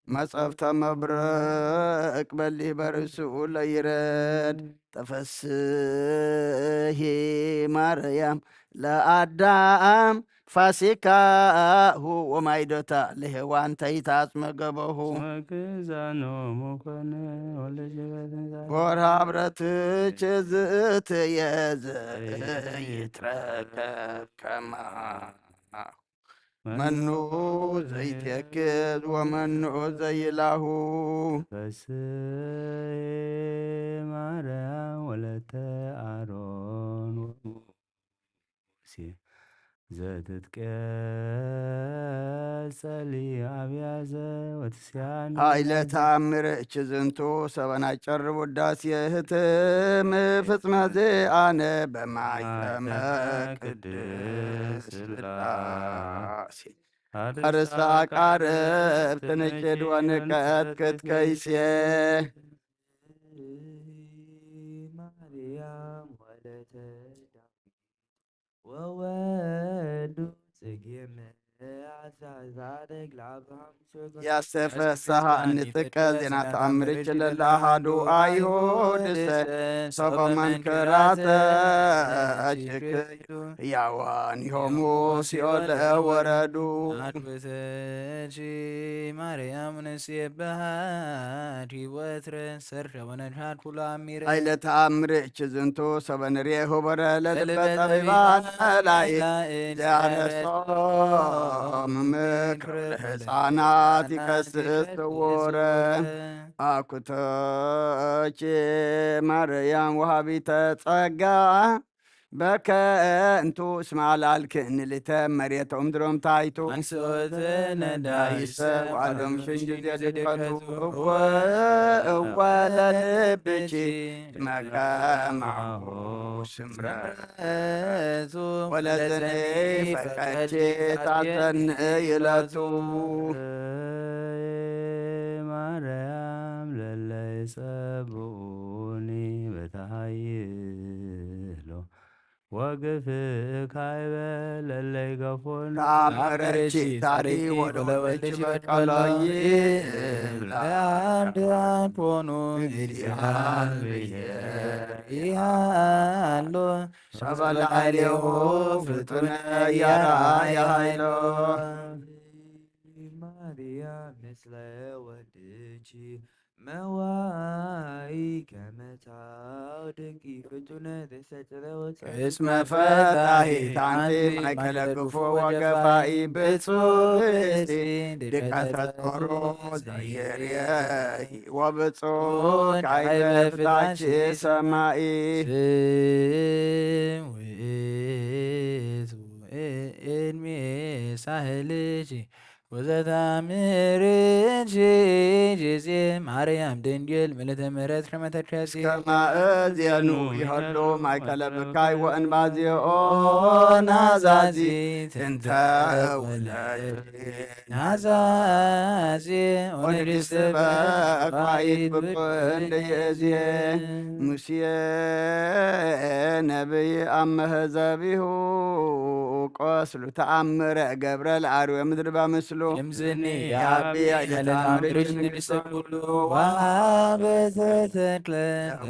መጽሐፍተ መብረቅ በሊ በርሱ ለይረድ ተፈስሒ ማርያም ለአዳም ፋሲካሁ ወማይዶታ ለሔዋን ተይታጽመገበሁ መግዛኖ ሙኮነ ወርሃ ብረትች ዝእትየ ይትረከብ ከማ መኑ ዘይትየክዝ ወመኑ ዘይላሁ ፈስሒ ማርያም ወለተ አሮን ወሙሴ ዘትትቀጸሊ አብያዘ ወትስያን ኃይለ ተአምር እችዝንቱ ሰበና ጨር ውዳሴ ህትም ፍጽመ ዘአነ በማይተመ ቅድስ ሥላሴ አርሳ ቃርብ ትንጭድ ወንቀት ክትከይሴ ማርያም ወለተ ወወዱ ጽጌም አዛዛደግ ለአብርሃም ያስተፈስሐ እንጥቀ ዜና ተአምር ችለላ አሐዱ አይሁድ ሰበ መንክራተ እጅክዩ ያዋኒሆሙ ሲኦል ወረዱ አድበተች ማርያም ነስየበሃት ወትረ ሰርሸ ወነድሃት ኩሉ አሚረ ኃይለ ተአምር እችዝንቱ ሰበ ንሬሁ በረለት በጠቢባን ላይ ዚያነሶም ምክር ለሕፃናት ይቀስስ ትውረ አኩቶች ማርያም ወሃቢተ ጸጋ በከንቱ እስመ አላልክን ልተ መሬተ እምድሮም ታይቱ አንስኦተ ዳይሰ ነዳይሰ ዋሎም ሽንጅ ዘድቀቱ ወለልብቺ መቀማሁ ስምረቱ ወለዘኔ ፈቀቼ ታተን ይለቱ ማርያም ለለይ ጸብኡኒ በታሃይሎ ወግፍ ካይበ ለለይ ገፎን ታመረቺ ታሪ ወለወልች በቀሎይ ለአንድ አንቶኑ ኢዲያን ብየሪያሎ ሰበላይሌሁ ፍጡነ ያራያ ኃይሎ ማርያም ምስለ ወድቺ መዋይ ከመታው ድንቂ ፍጡነ ተሰጭረወት እስመ ፈታሒ ታንቲ ማእከለ ክፉ ወገፋኢ ብፁዕ ድቀተ ጦሮ ዘየርየይ ወብፁዕ ካይበ ፍታች ሰማይ ስም ውእቱ እድሜ ሳህልች ወዘታምርች ጊዜ ማርያም ድንግል ምልዕተ ምሕረት ከመተቻሴ ከማእዜኑ ይኸሉ ማእከለ ብካይ ወእንባዚኦ ናዛዚ እንተ ውለድ ናዛዜ ወንድስት በኳይት ብቁንድ የእዜ ሙሴ ነቢይ አመህዘቢሁ ቆስሉ ተአምረ ገብረ ለአርዌ ምድር በምስሉ እምዝኒ ያቢ ያለታምርች ንግሥተ ኩሉ ዋበተተክለ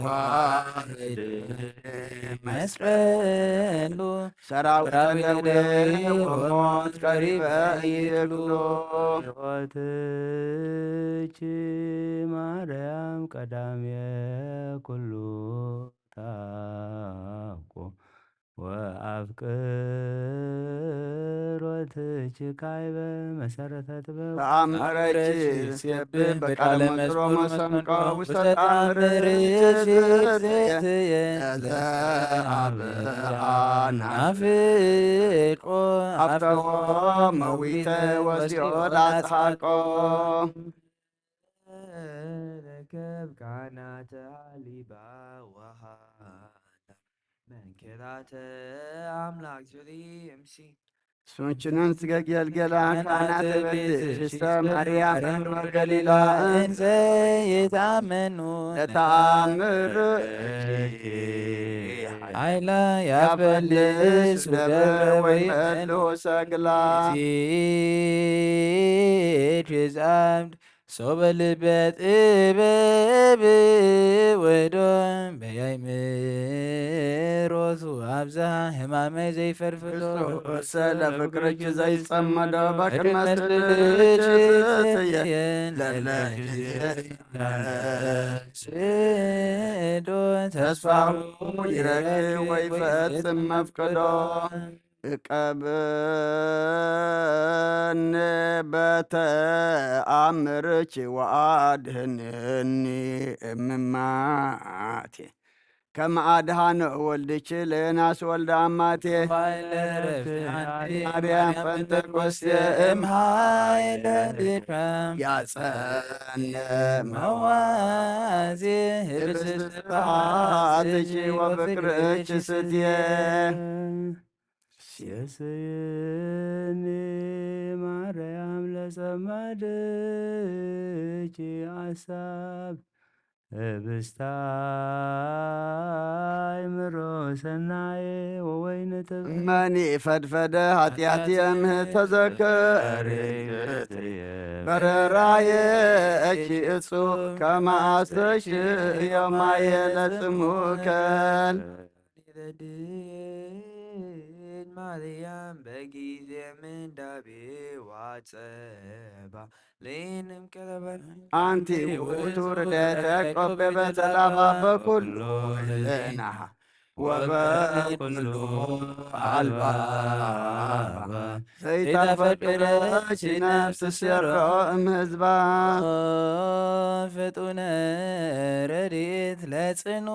ዋህድ መስቀሉ ሰራዊተ ደዌ ወሞት ቀሪበ ይብሎ ሕይወትች ማርያም ቀዳሜ ኩሉ ታቆ ወአፍቅሮትች ካይበ መሰረተ ጥበብ ተአምረች ሲብን በቃለ መስሮ መሰንቆ ውስተ ተአምርች ርትየ ዘአብአና ናፍቆ አፍተዎ መዊተ ወሲኦል አጽሐቆ ረከብ ካህናተ አሊባ ወሃና መንከራተ አምላክ ዙሪ እምሲ ስሞችንን ስገገልገላ ካህናት ቤትሽተ ማርያም ወገሊላ እንዘ የታመኑ ለተአምር ኃይላ ያፈልስ ደብረ ወይመሉ ሰግላ ዛምድ ሰው በልበት ጥበብ ወዶም በያይምሮቱ አብዝሃ ሕማመ ዘይፈርፍዶ ስለ ፍቅርች ዘይጸመደ በቅድመ ስልች ስዶ ተስፋሁ ይረግ ወይፈጽም መፍቅዶ እቀብን በተአምርች ወአድህንኒ እምማቴ ከመአድሃነ ወልድች ለናስ ወልደ አማቴ ማርያም ጴንጠቆስቴ እምሃይለ ድካም ያጸነ መዋዜ ህብስብሃትች ወፍቅርች ስትየ የስየኒ ማርያም ለጸመድች አሳብ ህብስታይ ምሮ ሰናየ ወወይን መኒ ፈድፈደ ኃጢአት የምህ ተዘከሪ በረራየ እቺ እጹ ከማስተሽ የማየ ለጽሙከን ማርያም በጊዜ ምንዳቤ ዋጸባ ሌንም ቀረበን አንቲ ውእቱ ርደተ ቆበበ ተላፋ በኩሉ ህልናሃ ወበኩሉ አልባባ ዘይታፈቅረች ነፍስ ስየርኦም ህዝባ ፍጡነ ረድኤት ለጽኑ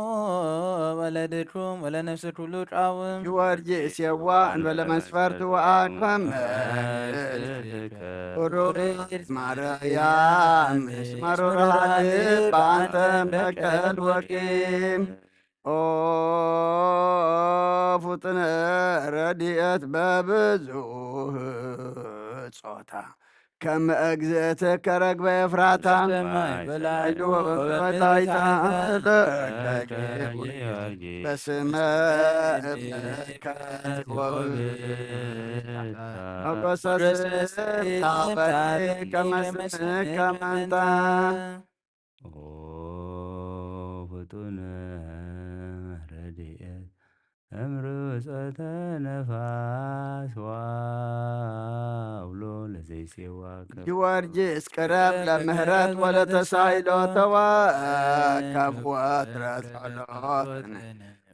ወለድኩም ወለነፍስት ሁሉ ጫውም ጊዮርጊስ የዋ እንበለ መስፈርት ወአቅመም ሩሪት ማርያም እስመሩርሃን በአንተ በቀል ወቂም ኦ ፍጡነ ረድኤት በብዙ ጾታ ከመ እግዝእት ከረግበ ኤፍራታ በታይታ በስመ እምከት ወቆሰስ ታበቴ ከመስምክ ከመንታ ፍጡነ ረድኤት እምርፀተ ነፋስ ዋውሎ ለዘይሴዋ ጊዮርጊስ ቅረብ ለምህረት ወለተሳይሎ ተዋከብ ወትረ ጸሎት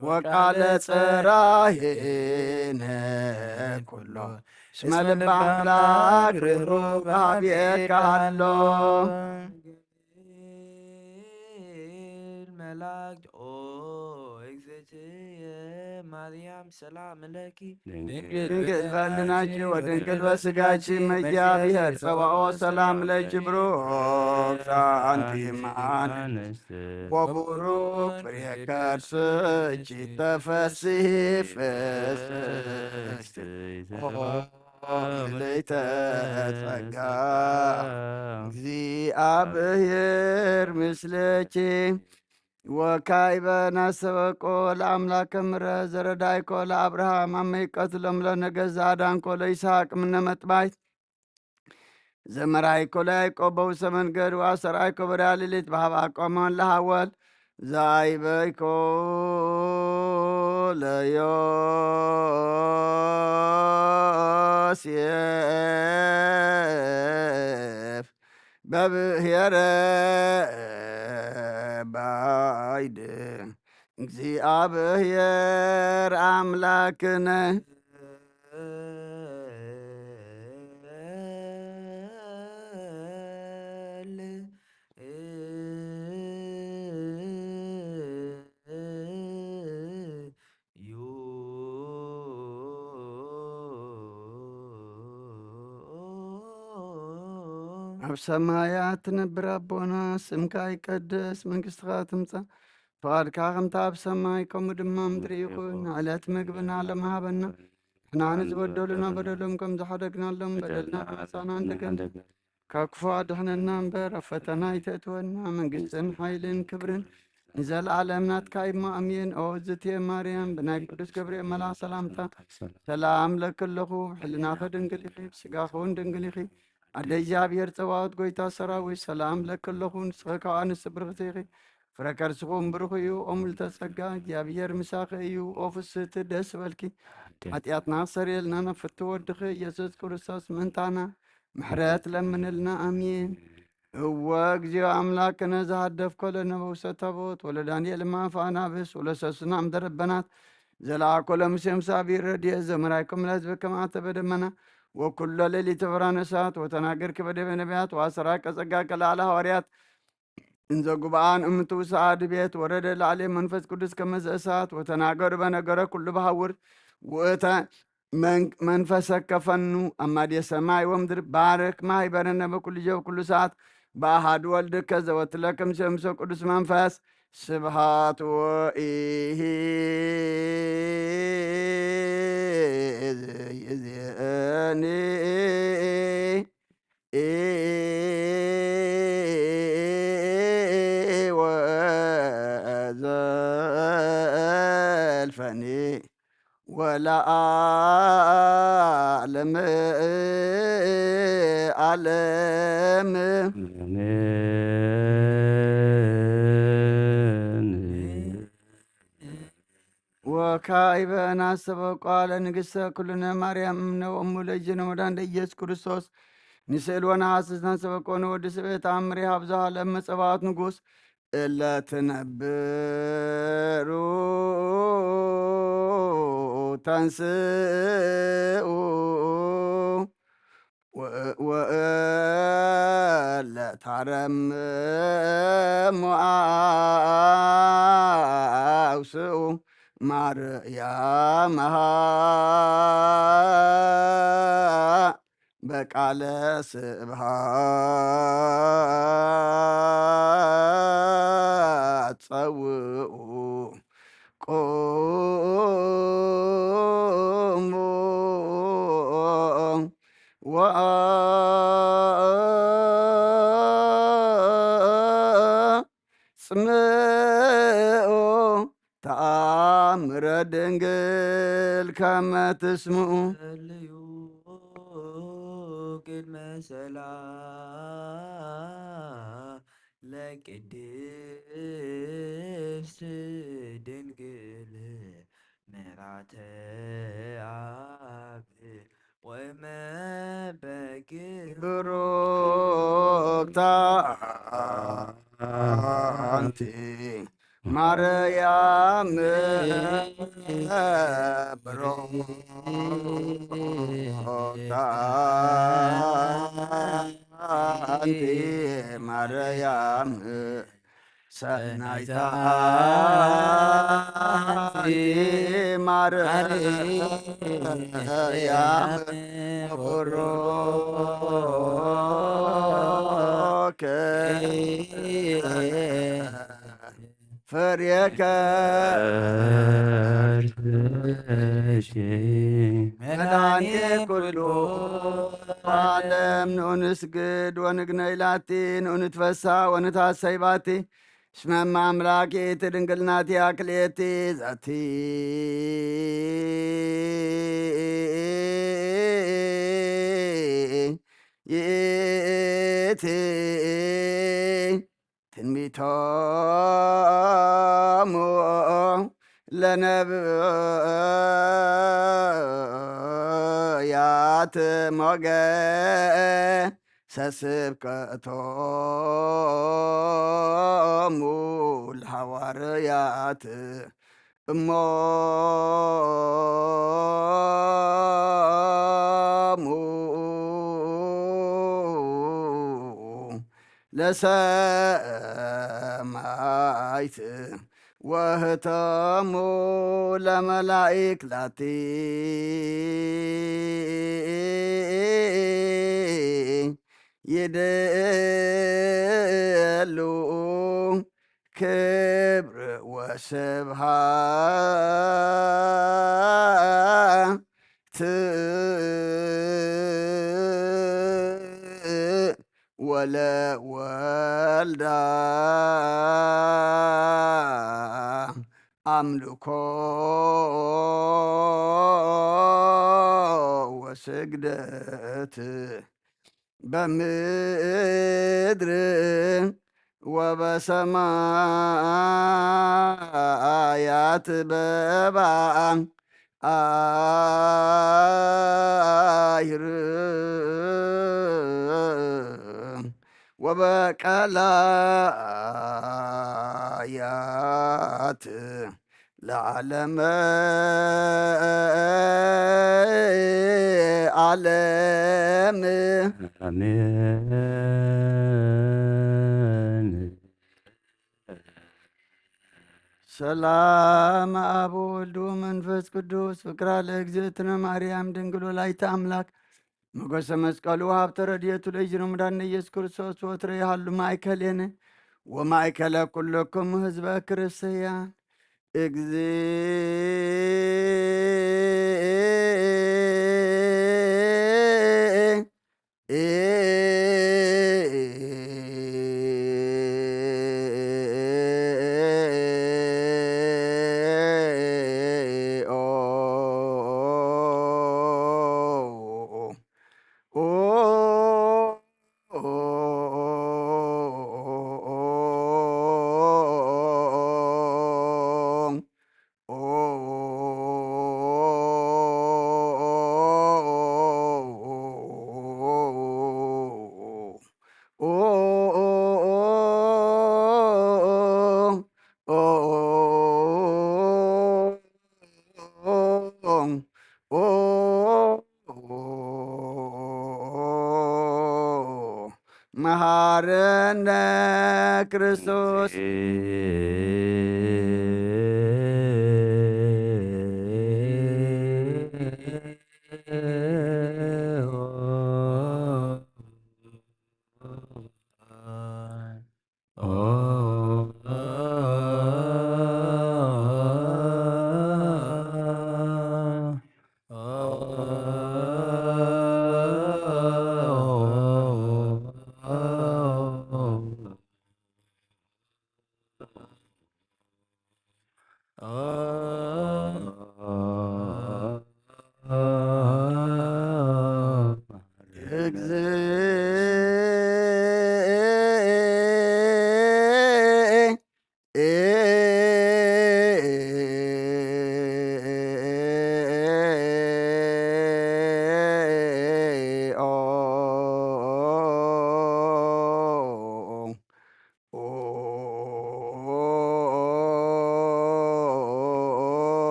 ወቃለ ጽራሄነ ኩሎ እስመ ልበ አምላክ ርኅሩህ በኀቤከ ሃሎ መላእክት ኦ እግዝእትየ ማርያም ሰላም ለኪ ድንግል በሕሊናኪ ወድንግል በሥጋኪ እግዚአብሔር ጸባኦት ሰላም ለኪ ብሩክ አንቲ እምአን ወቡሩክ ፍሬ ከርሥኪ ተፈሥሒ ፍስሕት ምልዕተ ጸጋ እግዚአብሔር ምስለኪ ወካዕበ ናሰበቆ ለአምላከ ምሕረት ዘረዳይኮ ለአብርሃም አመይቀቱ ለምለነገዛ አዳንኮ ለይስሐቅ እምነ መጥባይት ዘመራይኮ ለያዕቆብ በውስተ መንገድ ወአስተርአይኮ በዳያ ሌሊት በኀበ አቆመን ለሐወል ዛይበይኮ ለዮሴፍ በብሔረ ባይድ እግዚአብሔር አምላክነ ኣብ ሰማያት ትነብር ኣቦና ስምካ ይቀደስ መንግሥትኻ ትምጻእ ፈቃድካ ከምታ ኣብ ሰማይ ከምኡ ድማ ምድሪ ይኹን ዕለት ምግብና ለመሃበና ንሕና ንዝበደሉና በደሎም ከም ዝሓደግናሎም በደልና መጻና እንደገና ካብ ክፉ ኣድሕነና እምበር ኣብ ፈተና ይተእትወና መንግሥትን ሓይልን ክብርን ንዘለዓለም ናትካ እሞ ኣሜን። ኦ እግዝእትየ ማርያም ብናይ ቅዱስ ገብርኤል መልኣክ ሰላምታ ሰላም ለክለኹ ሕሊናኸ ድንግል ኢኺ ብስጋኸ እውን ድንግል ኢኺ ኣደ እግዚአብሔር ጸባኦት ጐይታ ሰራዊት ሰላም ለክለኹ ንስኸ ካብ ኣንስቲ ብርክቲ ኢኺ ፍረ ከርስኹም ብሩኽ እዩ ኦ ምልዕተ ጸጋ እግዚአብሔር ምሳኺ እዩ ኦ ፍስሕቲ ደስ በልኪ ኃጢአትና ሰሪየልና ነፍቲ ወድኺ ኢየሱስ ክርስቶስ ምንታና ምሕረት ለምንልና አሜን። እወ እግዚኦ አምላክነ ዘሃደፍኮ ለነ በውስተ ታቦት ወለዳንኤል እምአፈ አናብስት ወለሰሱና እምደ ረበናት ዘላኮ ለሙሴ ምሳቢር ረድኤት ዘመራይኩም ለሕዝብ ከማተ በደመና ወኩሎ ሌሊት ብርሃነ እሳት ወተናገርክ በደበ ነቢያት ወአሰራ ቀጸጋ ከላለ ሐዋርያት እንዘ ጉባአን እምቱ ሰዓድ ቤት ወረደ ላዕሌ መንፈስ ቅዱስ ከመዘ እሳት ወተናገሩ በነገረ ኩሉ በሐውር ውእተ መንፈሰ ከፈኑ አማድ የሰማይ ወምድር ባረክ ማይበረነ በኩሉ ጀ በኩሉ ሰዓት በአሃዱ ወልድከ ዘወትለክም ሸምሰ ቅዱስ መንፈስ ስብሃት ወኢሂ ይእዜኒ ወዘልፈኒ ወለዓለመ ዓለም ወካዕበ ናሰበ ቃለ ንግሥተ ኩልነ ማርያም እምነ ለእጅነ ወዳንደ ኢየሱስ ክርስቶስ ንስእል ወነሐስስ ናሰበ ኮነ ወዲ ስብኤት አምሪ ሀብዛሃ ለመጸባዖት ንጉሥ እለ ትነብሩ ተንስኡ ወእለ ታረምሙ አውስኡ ማርያምሃ በቃለ ስብሃት ጸውኡ ቆሙ ወአጽምዑ ተአምረ ድንግል ከመ ትስምዑ ጸልዩ ቅድመ ሰላም ለቅድስት ድንግል ምራተ አብ ወመበግ ብሩክታ አንቲ ማርያም ብሩክታ አንቲ ማርያም ሰናይታ አንቲ ማርያም ቡሩክ ፍሬከ መድኃኒት ኩሉ ዓለም ንኡንስግድ ወንግነይ ላቲ ንኡንትፈሳ ወንታሰይ ባቲ እስመ እመአምላኬት ድንግል ናቲ አክሌቲ ዛቲ ይእቲ ትንቢቶሙ ለነቢያት ሰስብከቶሙ ለሐዋርያት እሞሙ ለሰማይት ወህተሙ ለመላኢክ ላቲ ይድሉ ክብር ወስብሃት ወለወልዳ አምልኮ ወስግደት በምድር ወበሰማያት በባን አይር ወበቀላያት ለዓለመ ዓለም አሜን። ሰላም አብ ወልድ መንፈስ ቅዱስ ፍቅራ ለእግዝእትነ ማርያም ድንግል ወላዲተ አምላክ ሞገሰ መስቀሉ ሀብተ ረድኤቱ ለእግዚእነ መድኃኒነ ኢየሱስ ክርስቶስ ወትረ ያሃሉ ማእከሌነ ወማእከለ ኩልክሙ ህዝበ ክርስቲያን መሐረነ ክርስቶስ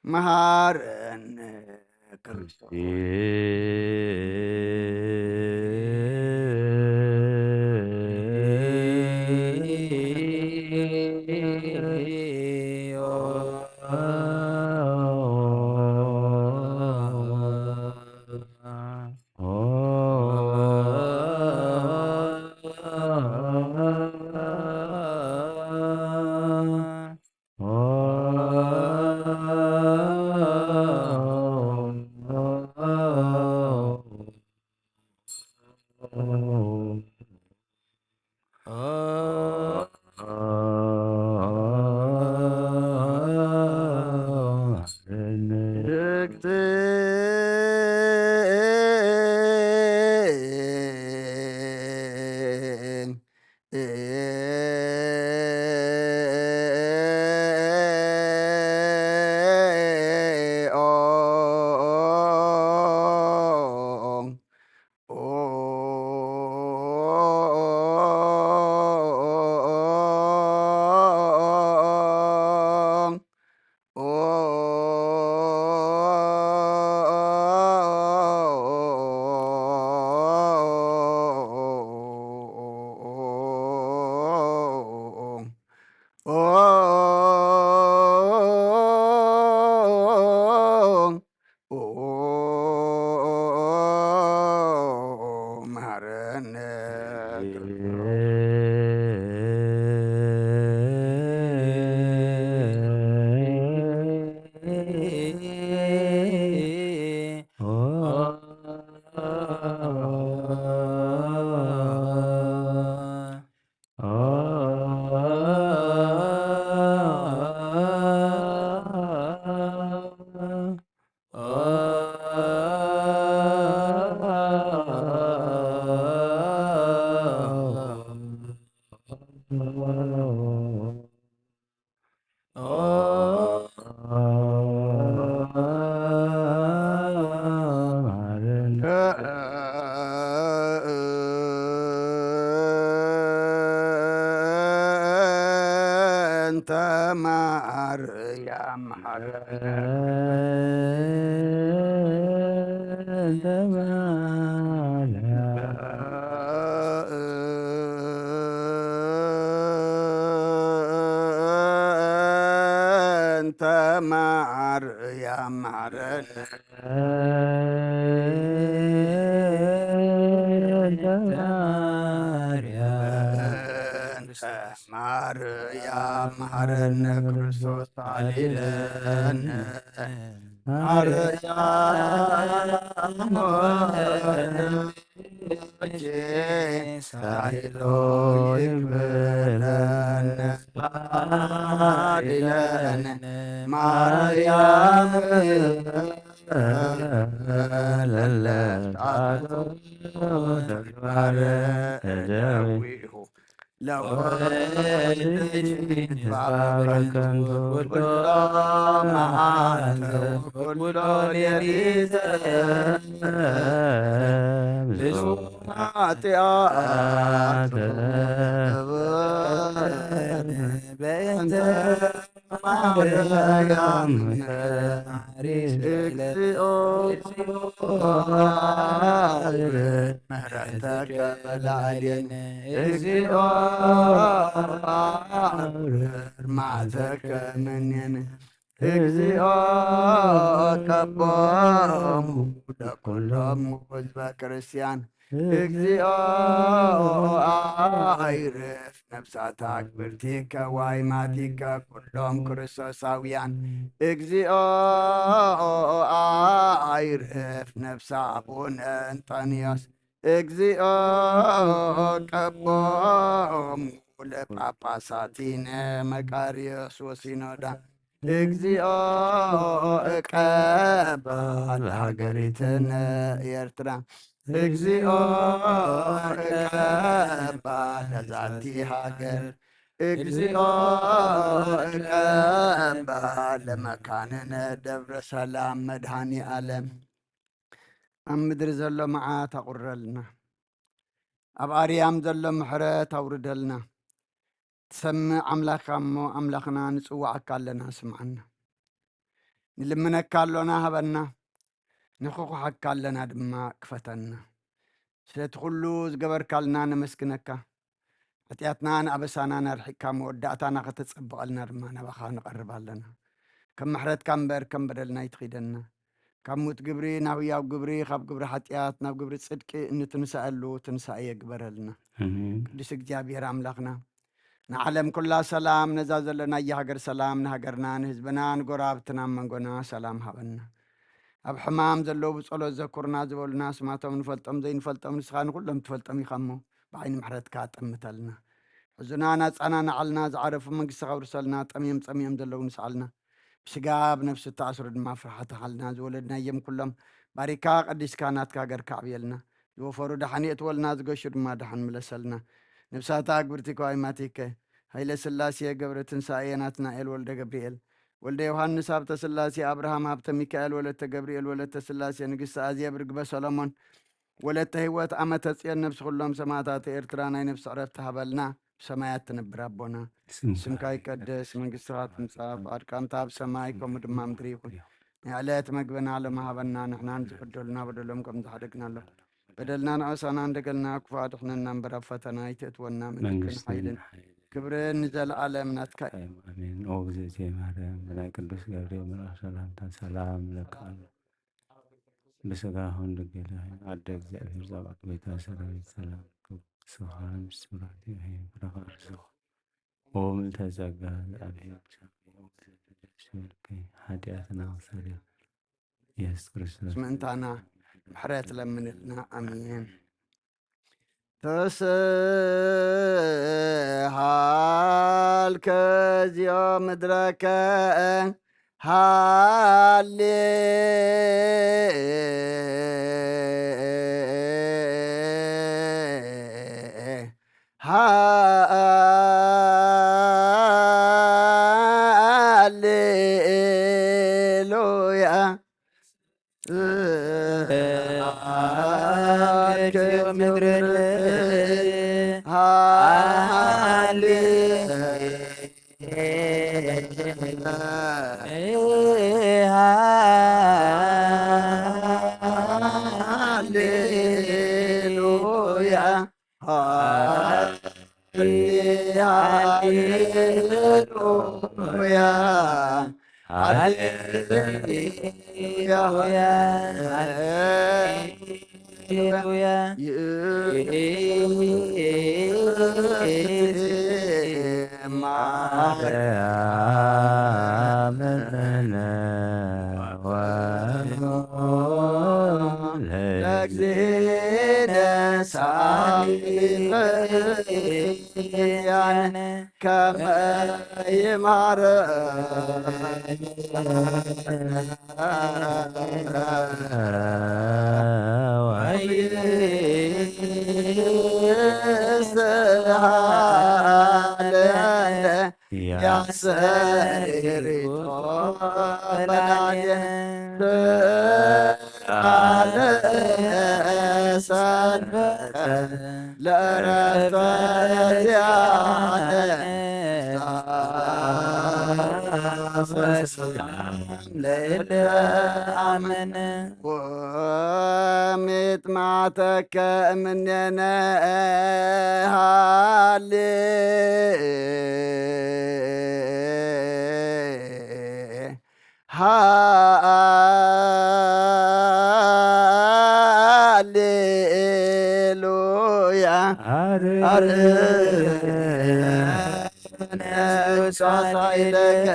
መሐረነ ክርስቶስ ማርያም እንተ ማርያም ማረን ማርያም ማረነ ክርስቶስ አሊለን ማርያም ሳይሎ ይክብለን አሊለን ማርያም ለለፍጣቶ ተግባረ ደዊሁ እግዚኦ ማዕተከ ምንን እግዚኦ ከቦሙ ለኩሎሙ ህዝበ ክርስቲያን እግዚኦ አይርፍ ነፍሳታ አክብርቲከ ዋይማቲከ ኩሎም ክርስቶሳውያን እግዚኦ አይርፍ ነፍሳ አቡነ እንጦንዮስ እግዚኦ ቀቦሙ ለጳጳሳቲነ መቃርዮስ ወሲኖዳ እግዚኦ እቀበል ሀገሪትነ ኤርትራ እግዚኦ እቀበል ለዛቲ ሀገር እግዚኦ እቀበል ለመካንነ ደብረ ሰላም መድኃኒ ዓለም ኣብ ምድሪ ዘሎ መዓት ኣቑረልና ኣብ ኣርያም ዘሎ ምሕረት ኣውርደልና ትሰምዕ ኣምላኽካ እሞ ኣምላኽና ንፅዋዓካ ኣለና ስምዓና ንልምነካ ኣሎና ሃበና ንኽኩሓካ ኣለና ድማ ክፈተና ስለቲ ኩሉ ዝገበርካልና ነመስግነካ ሕጢኣትና ንኣበሳና ነርሒቕካ መወዳእታና ከተፀብቐልና ድማ ናባኻ ንቐርብ ኣለና ከም ምሕረትካ እምበር ከም በደልና ይትኺደና ካብ ሙት ግብሪ ናብ ሕያው ግብሪ ካብ ግብሪ ሓጢኣት ናብ ግብሪ ጽድቂ እንትንሳአሉ ትንሳኤ ግበረልና ቅዱስ እግዚአብሔር ኣምላኽና ንዓለም ኩላ ሰላም ነዛ ዘለና የሃገር ሰላም ንሃገርና ንህዝብና ንጎራብትና መንጎና ሰላም ሃበና ኣብ ሕማም ዘለዉ ብጸሎት ዘኩርና ዝበሉና ስማቶም ንፈልጦም ዘይንፈልጦም ንስኻ ንኩሎም ትፈልጦም ኢኻ እሞ ብዓይኒ ምሕረትካ ጠምተልና ሕዙና ናፃና ንዓልና ዝዓረፉ መንግስቲ ኸውርሰልና ጠምዮም ፀምዮም ዘለዉ ንስዓልና ብስጋ ብነፍሲ ተኣስሩ ድማ ፍርሓት ሓልና ዝወለድና እዮም ኩሎም ባሪካ ቀዲስካ ናትካ ሃገርካ ዕብየልና ዝወፈሩ ዳሓን የእትወልና ዝገሹ ድማ ዳሓን ምለሰልና ነብሳታ ግብርቲ ከዋይማቲከ ሃይለ ስላሴ ገብረ ትንሳኤ ናትናኤል ወልደ ገብርኤል ወልደ ዮሐንስ ሃብተ ስላሴ አብርሃም ሃብተ ሚካኤል ወለተ ገብርኤል ወለተ ስላሴ ንግስቲ ኣዝየብ ርግበ ሰሎሞን ወለተ ህይወት ዓመተ ጽዮን ነብሲ ኩሎም ሰማዕታት ኤርትራ ናይ ነብሲ ዕረፍቲ ሃበልና ብሰማያት ትነብር ኣቦና ስምካ ይቀደስ መንግስትኻ ትምጻእ ፈቃድካ ኣብ ሰማይ ከምኡ ድማ ምድሪ ይኹን ናይ ዕለት መግብና ሎሚ ሃበና ንሕናን ዝሕደሉና በደሎም ከም ዝሓደግና ኣሎ በደልና ንኣሳና እንደገልና ክፉ ኣድሕነና እምበር ኣብ ፈተና ይትእትወና መንግስትን ሓይልን ክብርን ንዘለዓለም ናትካ አሜን። ኦ እግዝእትየ ማርያም ብናይ ቅዱስ ገብርኤል መልአክ ሰላምታ ሰላም ለካ በሥጋሁን ድንግል አደ እግዚአብሔር ዛባት ቤታ ሰራዊት ሰላም ስብሐት ስብሐት ይሁን ፍራፋርሱ ኦ ምልተዘጋ ለአብሔር ኃጢአትና ወሰሪ ኢየሱስ ክርስቶስ ምእንታና ምሕረት ለምንልና አሜን ተስሃል ከዚዮ ምድረከ ሃሌ ሃሌሉያ ሃሌሉያ ሃሌሉያ ሃሌሉያ ለእግዚእነ ሳይለያነ ከመ ይስሐለነ ያሰሪቶ በላዕሌነ ሰንበተ ለዕረፍተ ዚአነ ለእለ አመነ ወሚጥማተከ እምኔነ ሃሌሉያ ሳይለከ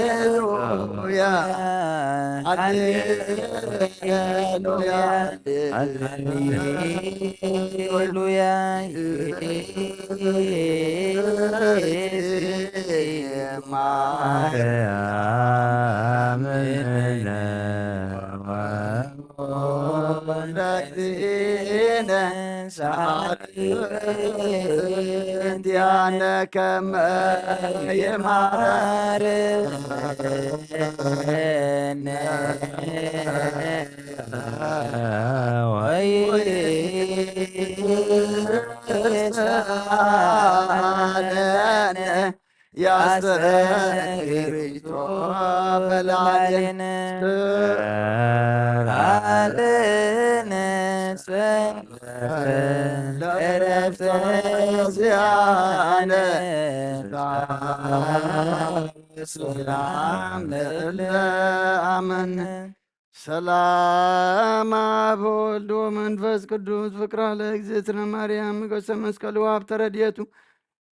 ሃሌሉያ ሃሌሉያ እንዲያነ ከመ የማረነ ወይሳለነ ያሰሪቶ በላዕሌነ አለነ ለዕረፍተ ዚአነ ሰላም ለእለ አመነ ሰላም አብ ወወልድ ወመንፈስ ቅዱስ ፍቅረ ለእግዝእትነ ማርያም ገጸ መስቀሉ ሀብተ ረድኤቱ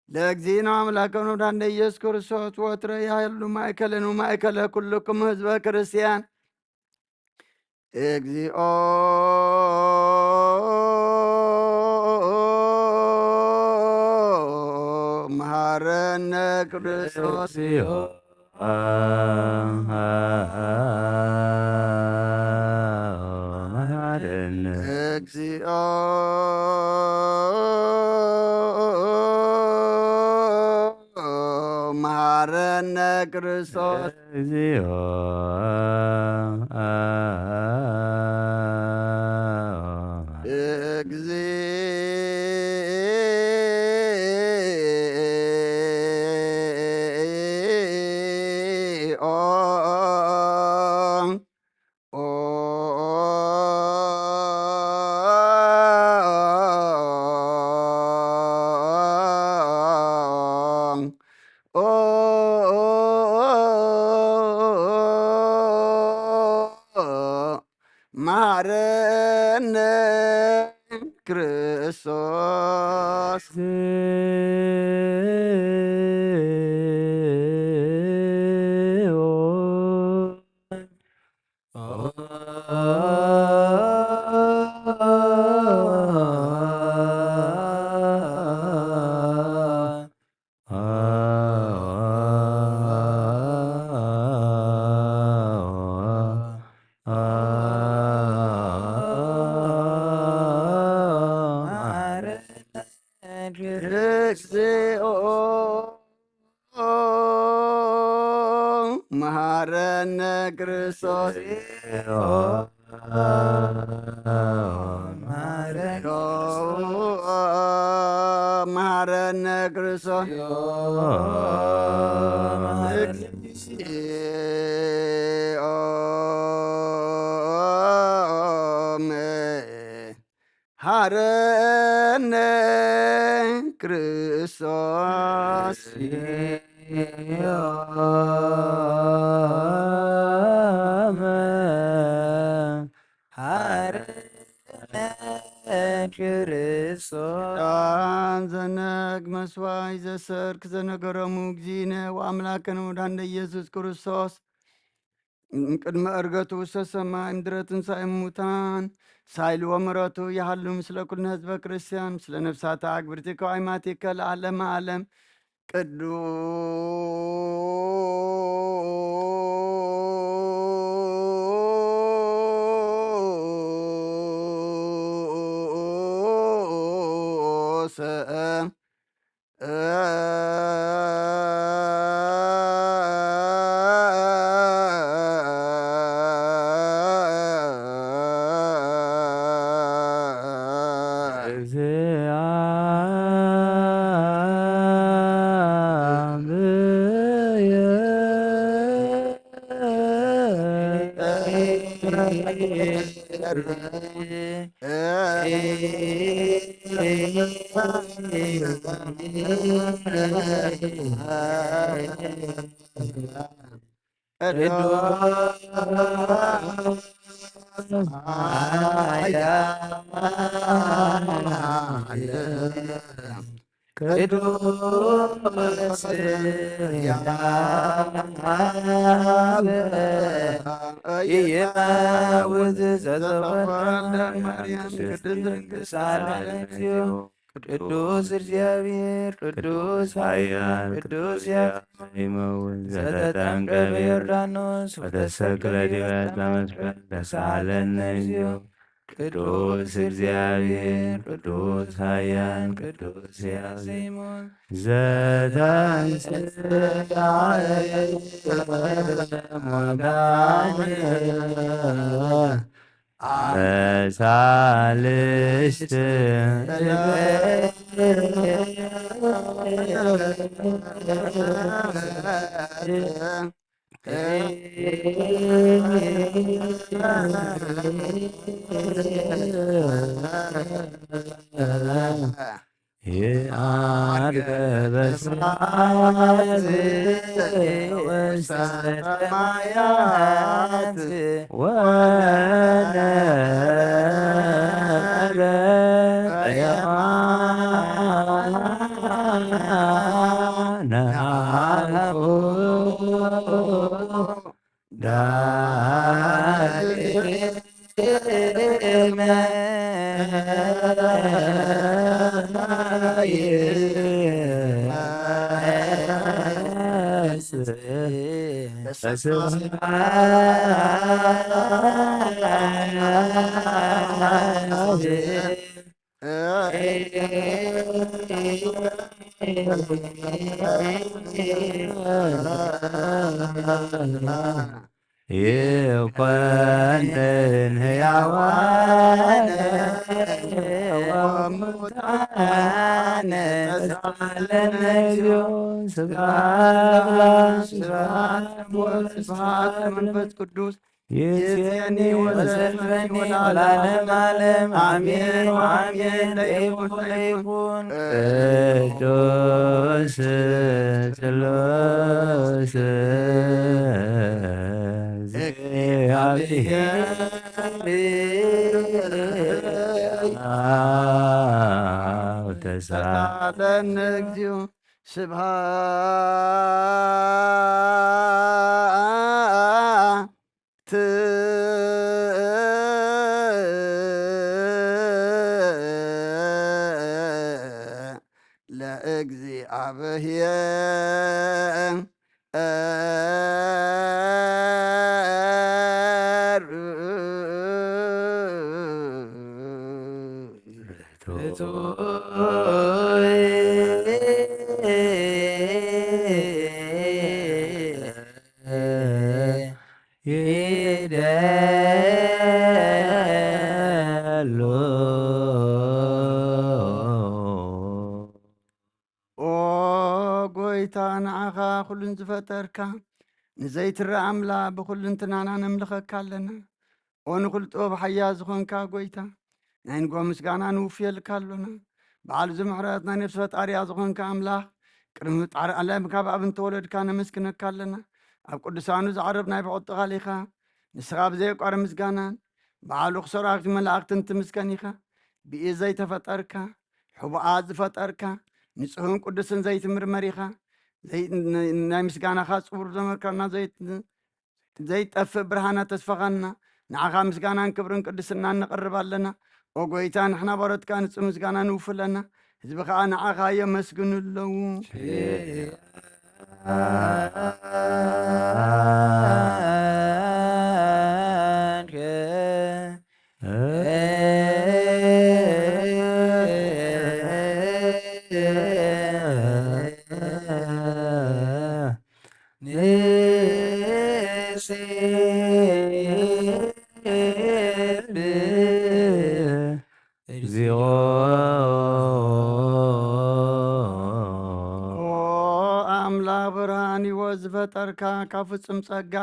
ለእግዚእነ አምላክነ ወዳንደ ኢየሱስ ክርስቶስ ወትረ ያህሉ ማእከለኑ ማእከለ ኩልክሙ ህዝበ ክርስቲያን እግዚኦ መሐረነ ክርስቶስ እግዚኦ መሐረነ ክርስቶስ መሐረነ ክርስቶስ እግዚእ መሐረነ ክርስቶስ መሐረነ ክርስቶስ መሐረነ ክርስቶስ ዘነግ መስዋይ ዘሰርክ ዘነገረሙ እግዚእነ ወአምላክነ ወመድኃኒነ ኢየሱስ ክርስቶስ ቅድመ ዕርገቱ ውስተ ሰማይ ምድረ ትንሣኤ እሙታን ሳይል ወምሕረቱ ያህሉ ምስለ ኩልነ ህዝበ ክርስቲያን ምስለ ነፍሳተ አግብርቲከ ወአዕማቲከ ለዓለመ ዓለም ቅዱስ ቅዱስ እግዚአብሔር ቅዱስ ኃያል ቅዱስ ይመውት ዘተጠምቀ በዮርዳኖስ ወተሰቅለ ዲበ ዕፀ መስቀል ተሳሃለነ እግዚኦ። ቅዱስ እግዚአብሔር ቅዱስ ኃያል ቅዱስ ሕያው ዘይሞን ዘተንሥአ እሙታን በሳልስት የዐርገ በሰማያት ውስተ ሰማያት ወነበረ ሕያዋነ አልቦ ዳግመ ይኮንን ሕያዋነ ወሙታነ ተሳሃለነ እግዚኦ። ስብሐት ለአብ ስብሐት ለወልድ ስብሐት ለመንፈስ ቅዱስ ይእዜኒ ወዘልፈኒ ወለዓለመ ዓለም አሜን ወአሜን። ለይኩን ለይኩን ቅዱስ ሥሉስ እግዚአብሔር ተሳሃለነ እግዚኦ። ስብሐት ለእግዚአብሔር ጎይታ ንዓኻ ኩሉን ዝፈጠርካ ንዘይትረአ ኣምላኽ ብኩሉን ትናና ነምልኸካ ኣለና። ኦ ንኩሉ ጥበብ ሓያ ዝኾንካ ጎይታ ናይ ንጎ ምስጋና ንውፍየልካ ኣሎና። በዓል ዝምሕረት ናይ ነፍሲ ፈጣርያ ዝኾንካ ኣምላኽ ቅድሚ ጣር ዓለም ካብ ኣብ እንተወለድካ ነመስግነካ ኣለና። ኣብ ቅዱሳኑ ዝዓረብ ናይ ብቆጥ ቃል ኢኻ ንስኻ ብዘይቋረ ምስጋናን በዓሉ ክሰራክቲ መላእክትን ትምስገን ኢኻ። ብኢድ ዘይተፈጠርካ ሕቡኣት ዝፈጠርካ ንጹህን ቅዱስን ዘይትምርመር ኢኻ። ናይ ምስጋናኻ ጽቡር ዘመርካና ዘይጠፍእ ብርሃና ተስፋኻና ንዓኻ ምስጋናን ክብርን ቅድስና ነቐርብ ኣለና። ኦ ጎይታ ንሕና በረትካ ንጹህ ምስጋና ንውፍለና። ህዝቢ ከዓ ንዓኻ የመስግኑ ኣለዉ። ብርሃን ሕይወት ዝፈጠርካ ካብ ፍጹም ጸጋ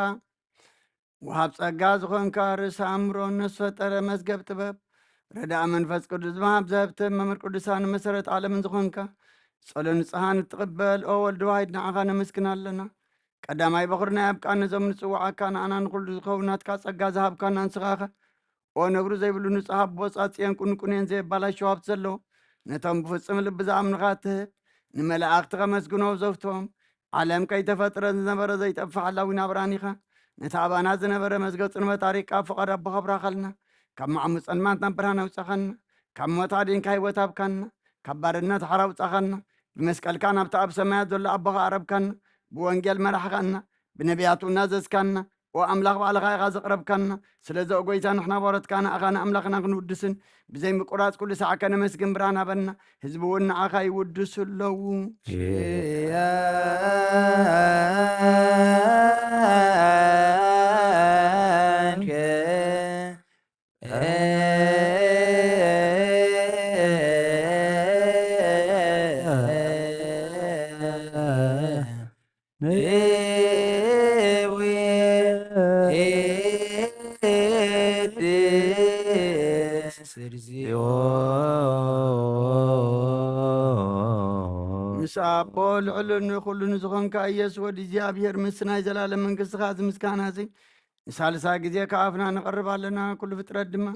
ወሃብ ጸጋ ዝኾንካ ርእሲ ኣእምሮ ነስፈጠረ መዝገብ ጥበብ ረዳእ መንፈስ ቅዱስ ዝመሃብ ዘህብትን መምህር ቅዱሳን መሰረት ዓለምን ዝኾንካ ጸሎ ንጽሓን እትቕበል ኦ ወልዲ ዋሂድ ንዓኻ ነመስግን ኣለና። ቀዳማይ በኹርና ያብቃን ነዞም ንጽዋዓካ ንኣና ንኹሉ ዝኸውናትካ ጸጋ ዝሃብካና ንስኻኸ ኦ ነግሩ ዘይብሉ ንጹሕ ኣቦ ጻጽየን ቁንቁንን ዘየባላሸው ሃብቲ ዘለዎ ነቶም ብፍጽም ልቢ ዝኣምንኻ ትህብ ንመላእኽቲ ኸመስግኖ ዘፍቶም ዓለም ከይተፈጥረ ዝነበረ ዘይጠፍሕ ሓላዊ ናብራን ኢኻ። ነቲ ኣባና ዝነበረ መዝገብ ጽንበት ታሪክ ኣብ ፍቓድ ኣቦ ኸብራኸልና ካብ ማዕሙፅ ጸልማት ናብ ብርሃን ኣውጻኸና ካብ ሞት ኣድንካ ሕይወት ሃብካና ካብ ባርነት ሓራ ኣውጻኸና ብመስቀልካ ናብቲ ኣብ ሰማያት ዘሎ ኣቦኻ ኣረብካና ብወንጌል መራሕኻና ብነቢያቱ እናዘዝካና ኦ ኣምላኽ ባዕልኻ ኢኻ ዘቕረብካና ስለዚ ጎይታ ንሕና በረትካ ንኣኻ ንኣምላኽና ክንውድስን ብዘይ ምቁራፅ ኩሉ ሰዓከ ከነመስግን ብርሃን ሃበና። ህዝቢ እውን ንዓኻ ይውድሱ ኣለዉ። ምስ ኣቦ ልዕልን ኩሉን ዝኾንካ ኢየሱስ ወዲ እግዚኣብሔር ምስ ናይ ዘላለም መንግሥትኻ ዝምስጋና እዚ ንሳልሳ ግዜ ከኣፍና ነቐርብ ኣለና። ኩሉ ፍጥረት ድማ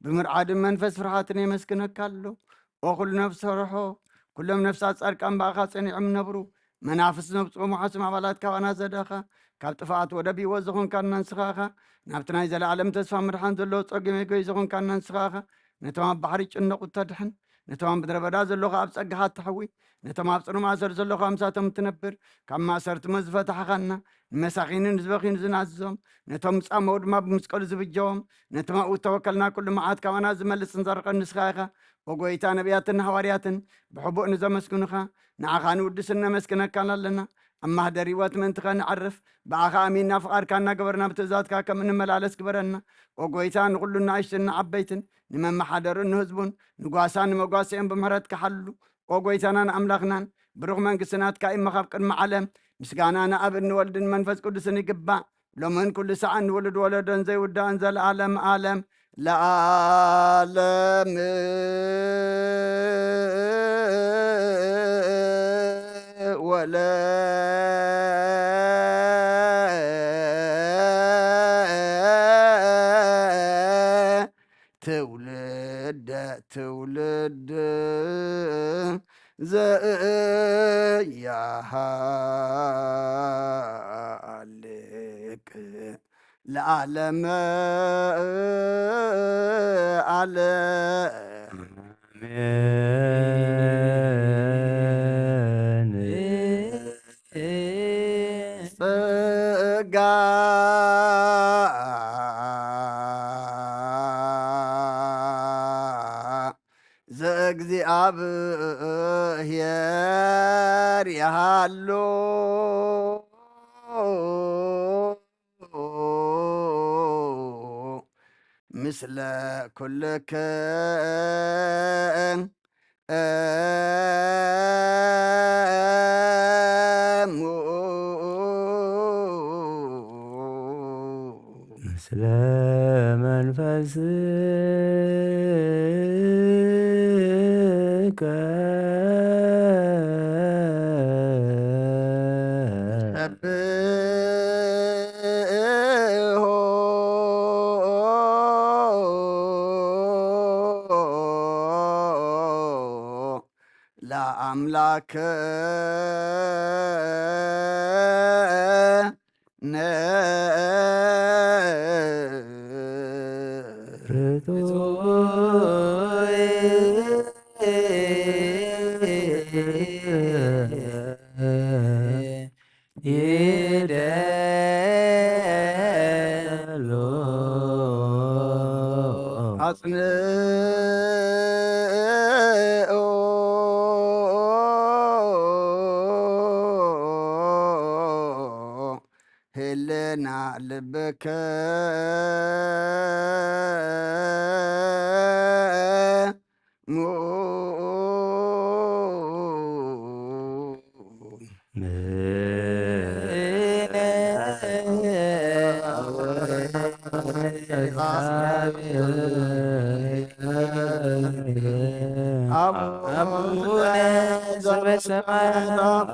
ብምርዓድን መንፈስ ፍርሃትን የመስግነካ ኣሎ። ኦ ኩሉ ነፍሲ ሰርሖ ኩሎም ነፍሳት ጻድቃን በኣኻ ጸኒዖም ነብሩ መናፍስ ነብፅኦም ሓስም ኣባላት ካባና ዘደኻ ካብ ጥፋኣት ወደብ ሕይወት ዝኾንካና ንስኻኻ ናብቲ ናይ ዘለዓለም ተስፋ ምድሓን ዘለዎ ጸጊመ ጎይ ዝኾንካና ንስኻኻ ነቶም ኣብ ባሕሪ ጭነቑ ተድሕን ነቶም ኣብ ምድረ በዳ ዘለኹ ኣብ ጸጋኻ እትሐዊ ነቶም ኣብ ጽኑ ማእሰር ዘለኹ ኣምሳቶም እትነብር ካብ ማእሰርቲ ዝፈታሕኻና ንመሳኺንን ዝበኺን ዝናዝዞም ነቶም ጻመው ድማ ብመስቀሉ ዝብጀዎም ነቶም ኣብኡ ተወከልና ኩሉ መዓት ካባና ዝመልስ እንዘርቐን ንስኻ ኢኻ። ኦ ጎይታ ነቢያትን ሃዋርያትን ብሕቡእ ንዘመስግኑኻ ንዓኻ ንውድስን ነመስግነካን ኣለና። ኣብ ማህደር ሕይወት ምእንትኸ ንዓርፍ ብኣኻ ኣሚንና ፍቓድካ እናገበርና ብትእዛዝካ ከም እንመላለስ ግበረና። ኦ ጎይታ ንኹሉ ንኣሽትን ንዓበይትን ንመማሓደርን ንህዝቡን ንጓሳን ንመጓስአን ብምሕረት ክሓሉ ኦ ጎይታና ንኣምላኽናን ብሩኽ መንግሥትናትካ ኢመኻብ ቅድሚ ዓለም ምስጋና ንኣብን ንወልድን መንፈስ ቅዱስን ይግባእ ሎምን ኩሉ ሰዓን ንውልድ ወለዶን ዘይውዳእን ዘለዓለም ዓለም ለዓለም ወለ ትውልደ ትውልድ ዘያሃልቅ ለዓለመ ዓለም ጸጋ ዘእግዚአብሔር ያሃሎ ምስለ ኩልክን ስለ መንፈስከ ሰብሖ ለአምላከነ ይደሎ አጽንኦ ህልና ልብከ አቡነ ዘበሰማያት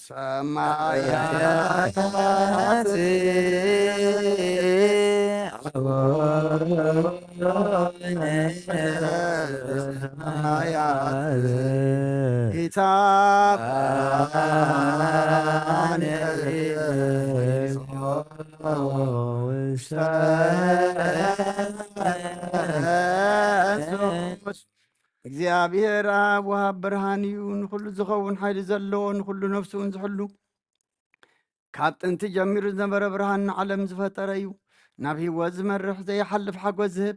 ሰማያት እግዚአብሔር አብ ወሃብ ብርሃን እዩ ንኩሉ ዝኸውን ሓይሊ ዘለዎ ንኩሉ ነፍሱን ዝሕሉ ካብ ጥንቲ ጀሚሩ ዝነበረ ብርሃን ንዓለም ዝፈጠረ እዩ ናብ ሂወት ዝመርሕ ዘይሓልፍ ሓጎስ ዝህብ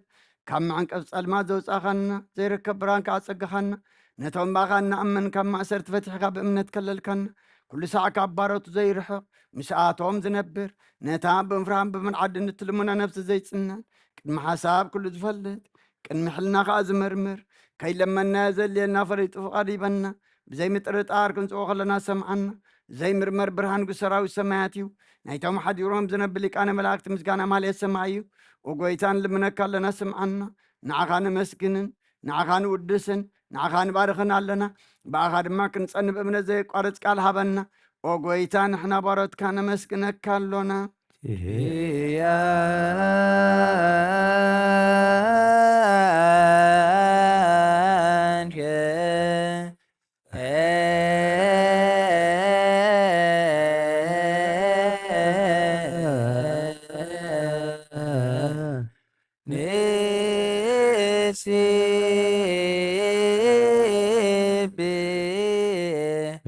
ካብ መዕንቀፍ ጸልማት ዘውፃኻና ዘይርከብ ብርሃን ከዓፀግኻና ነቶም ባኻ እናእመን ካብ ማእሰርቲ ፈቲሕካ ብእምነት ከለልካና ኩሉ ሰዕ ካብ ባሮቱ ዘይርሕቕ ምስኣቶም ዝነብር ነታ ብምፍራን ብምንዓድን እትልሙና ነፍሲ ዘይጽናን ቅድሚ ሓሳብ ኩሉ ዝፈልጥ ቅድሚ ሕልና ከዓ ዝመርምር ከይለመና ዘልየልና ፈሪጡ ፍቓድ ይበና ብዘይ ምጥርጣር ክንጽኦ ከለና ሰምዓና ዘይምርመር ብርሃን ጉሰራዊት ሰማያት እዩ ናይቶም ሓዲሮም ዝነብል ሊቃነ መላእክቲ ምስጋና ማለት ሰማዕ እዩ ወጎይታን ልምነካ ኣለና ስምዓና ንዓኻ ንመስግንን ንዓኻ ንውድስን ንዓኻ ንባርኽን ኣለና ብኣኻ ድማ ክንጸንብ እምነት ዘይቋርጽ ቃል ሃበና ኦ ጎይታ ንሕና ባሮትካ ነመስግነካ ኣሎና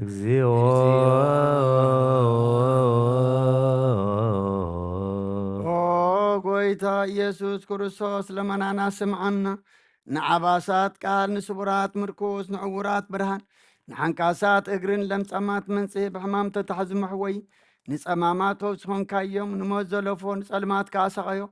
እግዚኦ ጎይታ ኢየሱስ ክርስቶስ ለመናና ስምዓና ንዓባሳት ቃል ንስቡራት ምርኩስ ንዕውራት ብርሃን ንሓንካሳት እግርን ለምጸማት መንጽሔ ብሕማም ተታሕዚ መሕወይ ንጸማማት ወብስኾንካዮም ንሞት ዘለፎ ንጸልማት ካሰቐዮ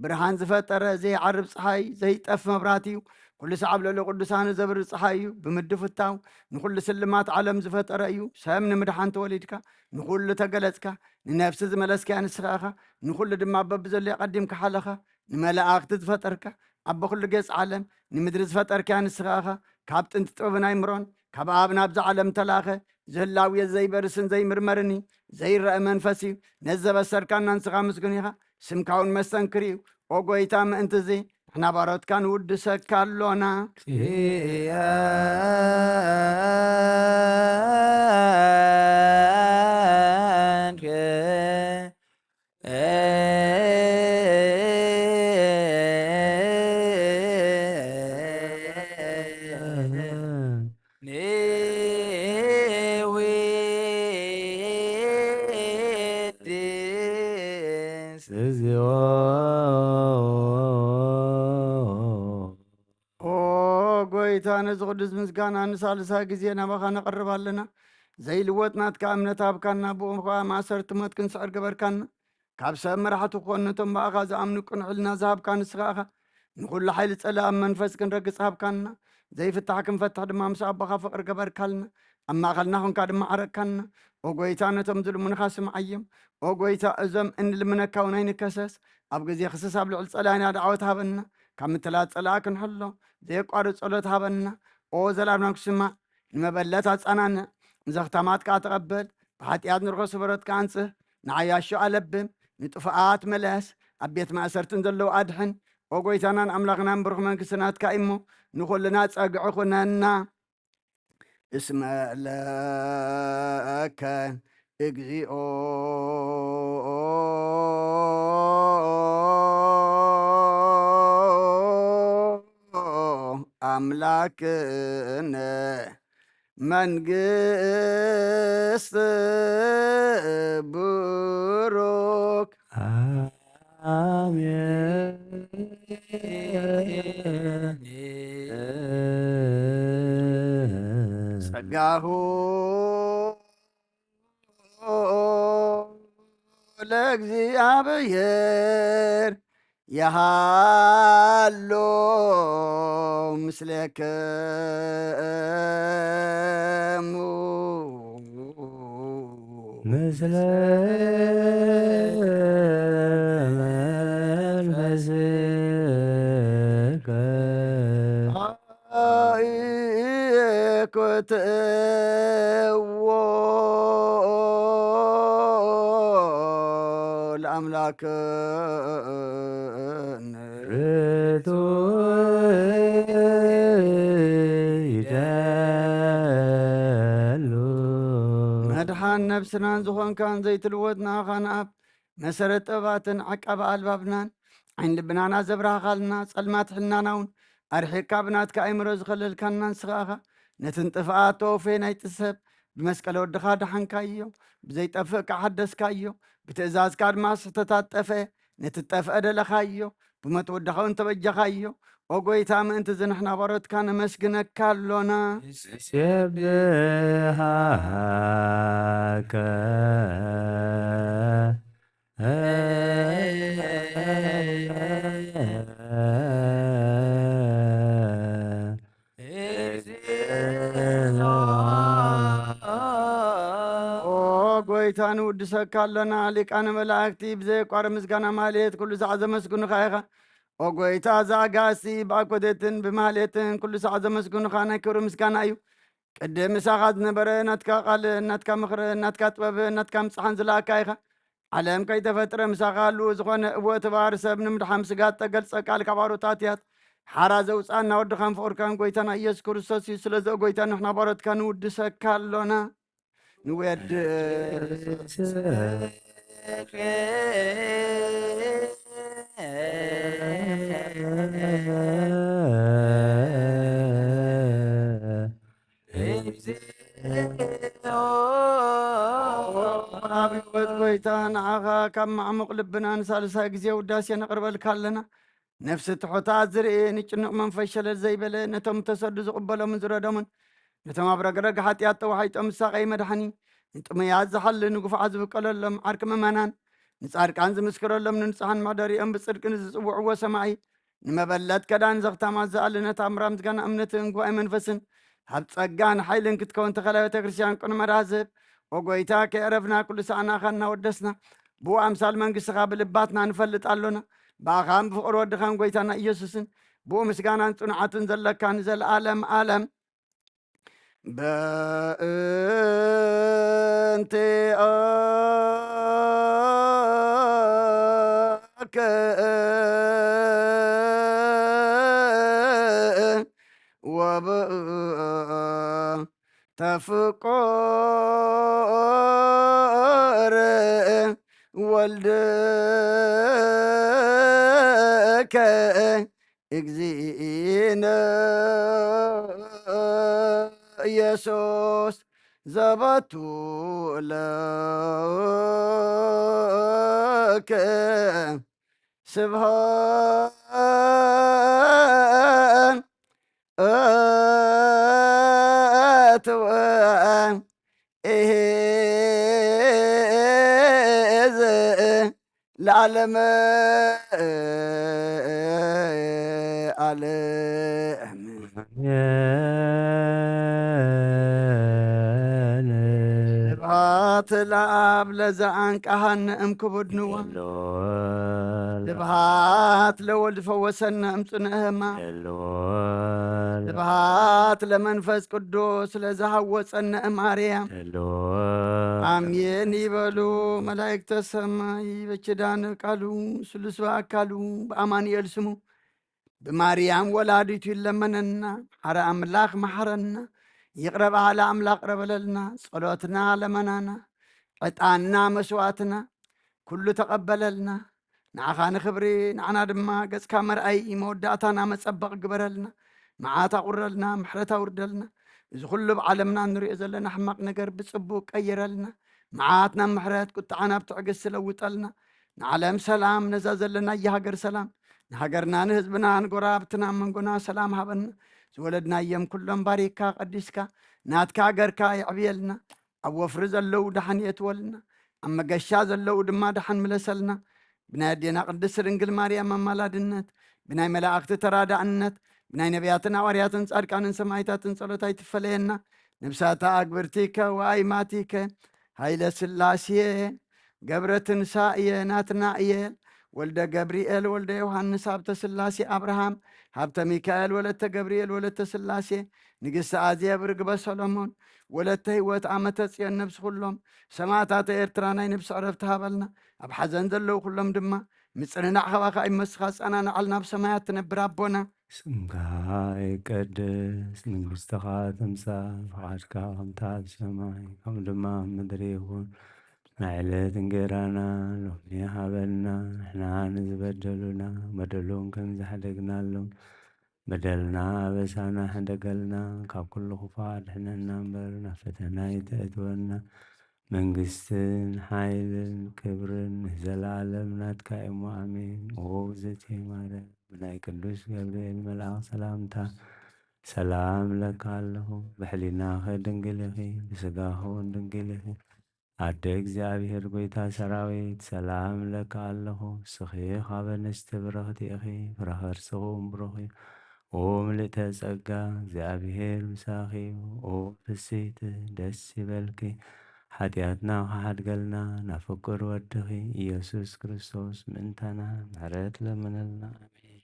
ብርሃን ዝፈጠረ ዘይዓርብ ፀሓይ ዘይጠፍ መብራት እዩ ኩሉ ሰዓብ ለሎ ቅዱሳን ዘብር ፀሓይ እዩ ብምድፍታው ንኩሉ ስልማት ዓለም ዝፈጠረ እዩ ሰብ ንምድሓን ተወሊድካ ንኩሉ ተገለጽካ ንነፍሲ ዝመለስክያ ንስኻኻ ንኩሉ ድማ በብዘሎ ቀዲምካ ሓለኻ ንመላእኽቲ ዝፈጠርካ ኣቦ ኩሉ ገጽ ዓለም ንምድሪ ዝፈጠርክያ ንስኻኻ ካብ ጥንቲ ጥበብን ኣይምሮን ካብ ኣብ ናብዚ ዓለም ተላኸ ዝህላውየ ዘይበርስን ዘይምርመርኒ ዘይረአ መንፈስ እዩ ነዘበሰርካና ንስኻ ምስጉን ኢኻ ስምካውን መስተንክር እዩ ኦ ጎይታ ምእንቲ እዚ ንሕና ባሮትካ ንውድሰካ ኣሎና እግዚኦ ጎይታ ነዚ ቅዱስ ምስጋና ንሳልሳ ግዜ ናባኻ ነቐርብ ኣለና ዘይልወጥ ናትካ እምነት ሃብካና ብኦም ከዓ ማእሰርቲ ሞት ክንስዕር ገበርካና ካብ ሰብ መራሕቲ ክኾኑ ነቶም ባእኻ ዝኣምኑ ቅንዕልና ዝሃብካ ንስኻ ኢኻ ንኩሉ ሓይሊ ጸላእ መንፈስ ክንረግጽ ሃብካና ዘይፍታሕ ክንፈትሕ ድማ ምስ ኣቦኻ ፍቕሪ ገበርካልና أما أخلناهم كاد ما عركنا وقويتا نتمزل من خاسم عيم وقويتا أزم إن المنكا ونين كسس أبقى زي خصص أبلع الصلاة دعوتها بنا كم تلات صلاة كنحلو زي قارة صلاتها بنا أو زلابنا كسمع المبلتات أنا زختمات كاتقبل بحاتيات نرخص برد كانسه نعياشو ألبم نطفئات ملاس أبيت ما أسرتن دلو أدحن وقويتانا أملاقنا نبرخ من كسنات كايمو نخلنا تساقعخنا اسم لك اجزئو أملاكنا መንግስት ብሩክ አሜን። ጸጋሁ ለእግዚአብሔር የሃሎ ምስሌክሙ ምስለ መንፈስከ ኢኩትዎ ለአምላክነ ይደሉ መድሓን ነብስናን ዝኾንካን ዘይትልወጥና ኻንኣብ መሰረት ጥበባትን ዓቀባ ኣልባብናን ዓይን ልብናና ዘብራኻልና ጸልማት ሕልናናውን ኣርሒካ ብናትካ ኣይምሮ ዝኸለልካና ንስኻኻ ነትን ጥፍኣት ተወፌ ናይቲ ሰብ ብመስቀለ ወድኻ ድሓንካዮ ብዘይጠፍእ ካሓደስካዮ ብትእዛዝካ ድማ ስሕተታት ጠፍአ ነቲ ጠፍአ ደለኻዮ ብመት ወድኻውን ተበጀኻዮ ወጎይታ ምእንቲ ዝንሕና ባሮትካ ነመስግነካ ኣሎና ስብሃከ ጎይታ ንውድሰካ ኣሎና ሊቃነ መላእክቲ ብዘይቋረ ምስጋና ማልየት ኩሉ ሰዕ ዘመስግኑኻ ኢኻ ኦ ጎይታ ዛጋሲ ብኣኮቴትን ብማልየትን ኩሉ ሰዕ ዘመስግኑኻ ናይ ክብሪ ምስጋና እዩ ቅድም ምሳኻ ዝነበረ ናትካ ቃል ናትካ ምኽሪ ናትካ ጥበብ ናትካ ምፅሓን ዝለኣካ ኢኻ ዓለም ከይተፈጥረ ምሳኻ ኣሉ ዝኾነ እወ ተባሃር ሰብ ንምድሓም ስጋት ተገልፀ ቃል ካብ ባሮታት እያት ሓራ ዘውፃእ እናወድኻን ፍቅርካን ጎይታና ኢየሱስ ክርስቶስ እዩ ስለዚ ጎይታ ንሕና ባሮትካ ንውድሰካ ኣሎና ንወድስ ኣብወት ጎይታ ንዓኻ ካብ ማዕሙቕ ልብና ንሳልሳይ ግዜ ውዳሴ ነቕርበልካ ኣለና ነፍሲ ትሑታት ዝርኢ ንጭንቕ መንፈስ ሸለል ዘይበለ ነቶም ተሰዱ ዝቕበሎምን ዝረዶምን ነቶም ኣብ ረግረግ ሓጢኣት ተዋሒጦም ሳቐይ መድሓኒ ንጥሙያት ዝሓሊ ንጉፍዓት ዝብቀለሎም ዓርቂ ምእመናን ንጻድቃን ዝምስክረሎም ንንጽሓን ማደሪኦም ብጽድቂ ንዝጽውዕዎ ሰማይ ንመበለት ከዳን ዘኽታማት ዝኣልነት ኣምራ ምስጋና እምነትን ጉባኤ መንፈስን ሃብ ጸጋን ሓይልን ክትከውን ተኸላይ ቤተ ክርስቲያን ቅኑ መራዝብ ወጎይታ ከየረፍና ኩሉ ሰዓና ኻና ወደስና ብኡ ኣምሳል መንግሥትኻ ብልባትና ንፈልጥ ኣሎና ብኣኻን ብፍቕሪ ወድኻን ጎይታና ኢየሱስን ብኡ ምስጋናን ጽኑዓትን ዘለካ ንዘለኣለም ኣለም በእንቲአከ ተፍቆረ ወልድከ እግዚእነ ኢየሱስ ዘበቱ ለከ ስብሃት ወኢሕዝ ለዓለመ ዓለም ስብሃት ለአብ ለዘአንቃሃነ እምክቡድንዋ ሄሎወል ስብሃት ለወልድ ፈወሰነ እምጽንዕ ሕማም ስብሃት ለመንፈስ ቅዱስ ለዘሃወፀነ እምአርያም ሄሎወል አሜን ይበሉ መላእክተ ሰማይ በኪዳነ ቃሉ ስሉስ በአካሉ በአማኑኤል ስሙ በማርያም ወላዲቱ ይለመነና ሐረ አምላክ መሐረና ይቅረብ አለ አምላክ ረበለልና ጸሎትና ለመናና ዕጣንና መስዋዕትና ኩሉ ተቐበለልና ንዓኻ ንኽብሪ ንዓና ድማ ገጽካ መርኣይ መወዳእታና መጸበቕ ግበረልና መዓት ኣቑረልና ምሕረት ኣውርደልና እዚ ኩሉ ብዓለምና እንሪኦ ዘለና ሕማቕ ነገር ብጽቡቕ ቀይረልና መዓትና ምሕረት ቁጥዓና ብትዕግስቲ ለውጠልና ንዓለም ሰላም ነዛ ዘለና የሃገር ሰላም ንሃገርና ንህዝብና ንጎራብትና መንጎና ሰላም ሃበና ዝወለድና እዮም ኩሎም ባሪካ ቀዲስካ ናትካ ሃገርካ ይዕብየልና ኣብ ወፍሪ ዘለው ድሓን የትወልና ኣብ መገሻ ዘለው ድማ ድሓን ምለሰልና ብናይ ኣዴና ቅድስቲ ድንግል ማርያም ኣማላድነት ብናይ መላእክቲ ተራዳእነት ብናይ ነቢያትን ኣዋርያትን ጻድቃንን ሰማይታትን ጸሎታ ይትፈለየና ነብሳታ ኣግብርቲከ ወኣይማቲከ ሃይለ ስላሴ ገብረ ትንሳእየ ናትናእየል ወልደ ገብርኤል ወልደ ዮሐንስ ሃብተ ስላሴ አብርሃም ሃብተ ሚካኤል ወለተ ገብርኤል ወለተ ስላሴ ንግሥቲ ኣዝየብ ርግበ ሰሎሞን ወለተ ህይወት ዓመተ ጽዮን ነብሲ ኩሎም ሰማዕታተ ኤርትራ ናይ ነብሲ ዕረፍቲ ሃበልና ኣብ ሓዘን ዘለው ኩሎም ድማ ምጽንናዕ ኸባኻ ይመስኻ ጸናንዕ ናብ ሰማያት ትነብር ኣቦና ስምካ ይቀድስ መንግሥትኻ ትምጻእ ፈቃድካ ከምቲ ኣብ ሰማይ ከምኡ ድማ ኣብ ምድሪ ይኹን ናዕለት እንጌራና ሎሚ ሃበልና ንሕና ንዝበደሉና በደሎም ከም ዝሓደግናሎም በደልና ኣበሳና ሕደገልና ካብ ኩሉ ክፉእ ኣድሕነና እምበር ናብ ፈተና ይተእትወና መንግስትን ሓይልን ክብርን ዘለዓለም ናትካ እሞ ኣሜን። ኦ እግዝእትየ ማርያም ብናይ ቅዱስ ገብርኤል መልኣኽ ሰላምታ ሰላም ለካ ኣለኹ። ብሕሊናኸ ድንግል ኢኺ ብስጋኸ እውን ድንግል ኢኺ ኣደ እግዚኣብሔር ጎይታ ሰራዊት ሰላም ለካ ኣለኹ። ስኺ ኻበ ንስቲ ብረኽቲ ኢኺ ፍረኸ ርስኹም ብሩኽ እዩ። ኦ ምልእተ ጸጋ እግዚኣብሔር ምሳኺ ኦ ፍስሕቲ ደስ ይበልኪ ሓጢኣትና ኸሓድገልና ናብ ፍቁር ወድኺ ኢየሱስ ክርስቶስ ምእንታና ምሕረት ለምነልና ኣሜን።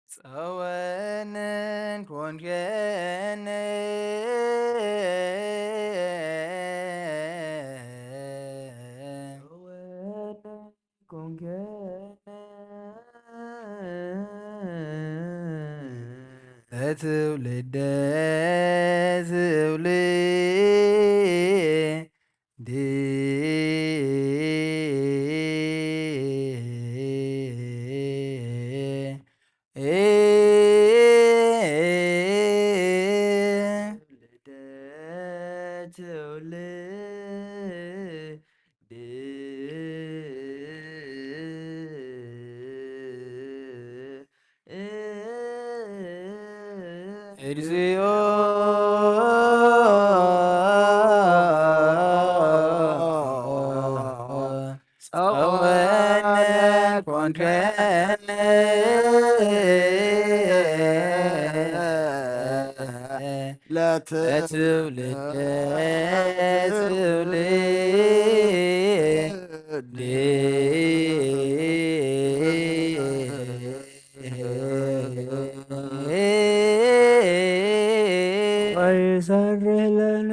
ጸወንን ኮንከነ ለትውልደ ትውልድ እግዚኦ ጸወነ ኮንከነ ለትውልደ ትውልድ ወይሰርሕ ለነ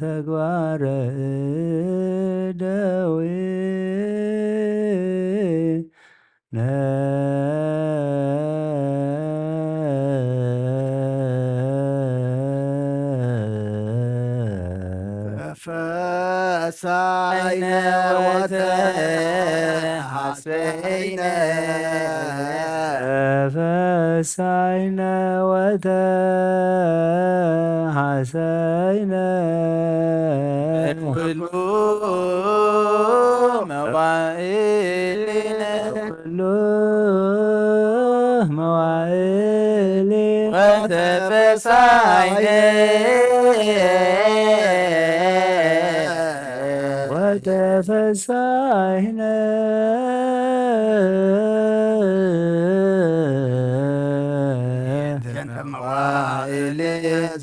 ተግባረ እደዊነ ፈሳይነ ወተሐሰይነ ወተፈሳይነ ወተሐሰይነ ኩሉ መዋዕሊነ ኩሉ መዋዕሊ ወተፈሳይነ ወተፈሳይነ መዋዕል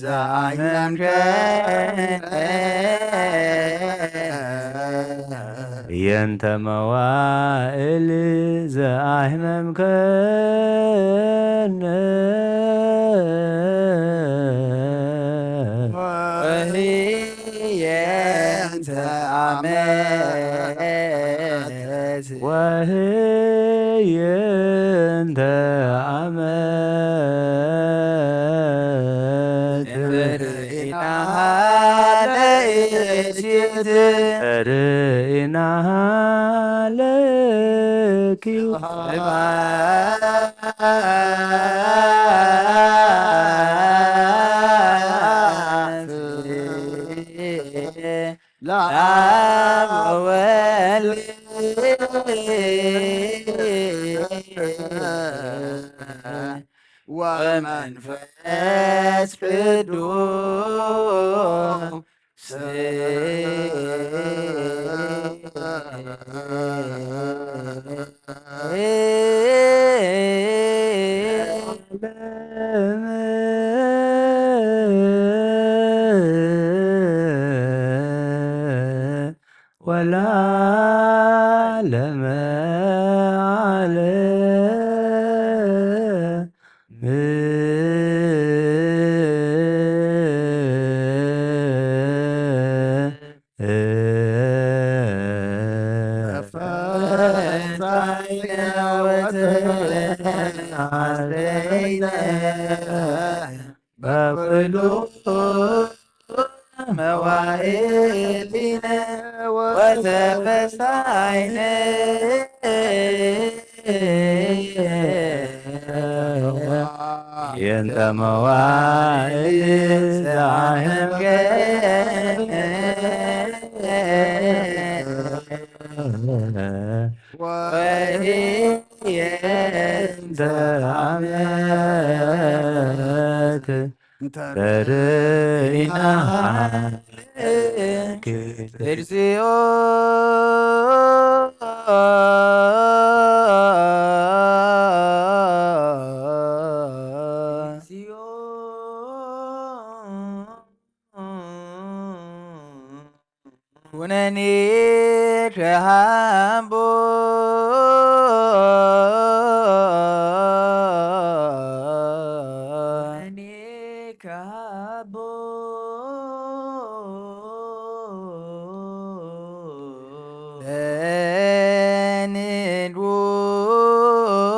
ዘአይመምከ የንተ መዋዕል ዘአሕመምከነ ወህየንተ ዓመት ወህየንተ ዓመት ርእይናሃ ለእጅት ርእይናሃ ለኪ ለአብ ወወልድ ወመንፈስ ቅዱስ ወለዓለመ በኩሉ መዋዕሊነ ወተፈሳይነ የንተ መዋዕል ወህየንተ ዓመት ርእይናሃ እግዚኦ ኩነኔ ከሃቦ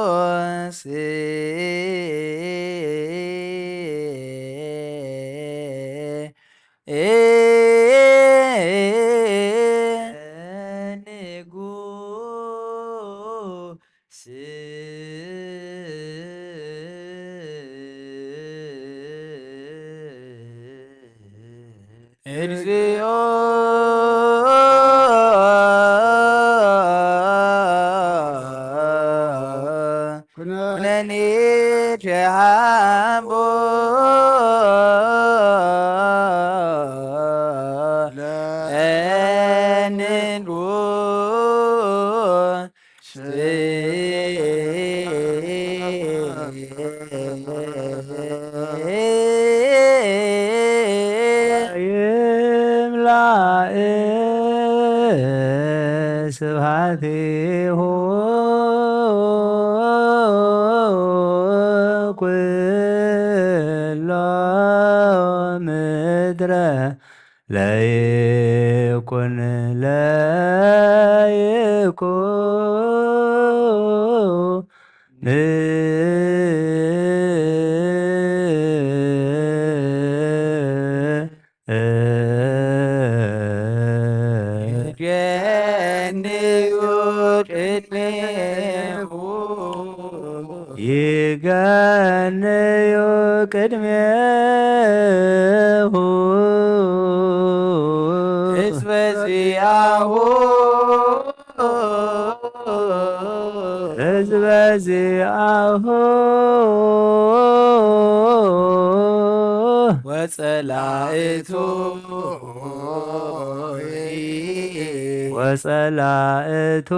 በንጉሥ እግዚኦ ኩነኔ ከሃቦ ለንጉሥ ይምላእ ስብሐቲሁ ኩሎ ምድረ ለይኩን ይገንዩ ሕዝበ ዚአሁ ሕዝበ ዚአሁ ወጸላእቱ ወጸላእቱ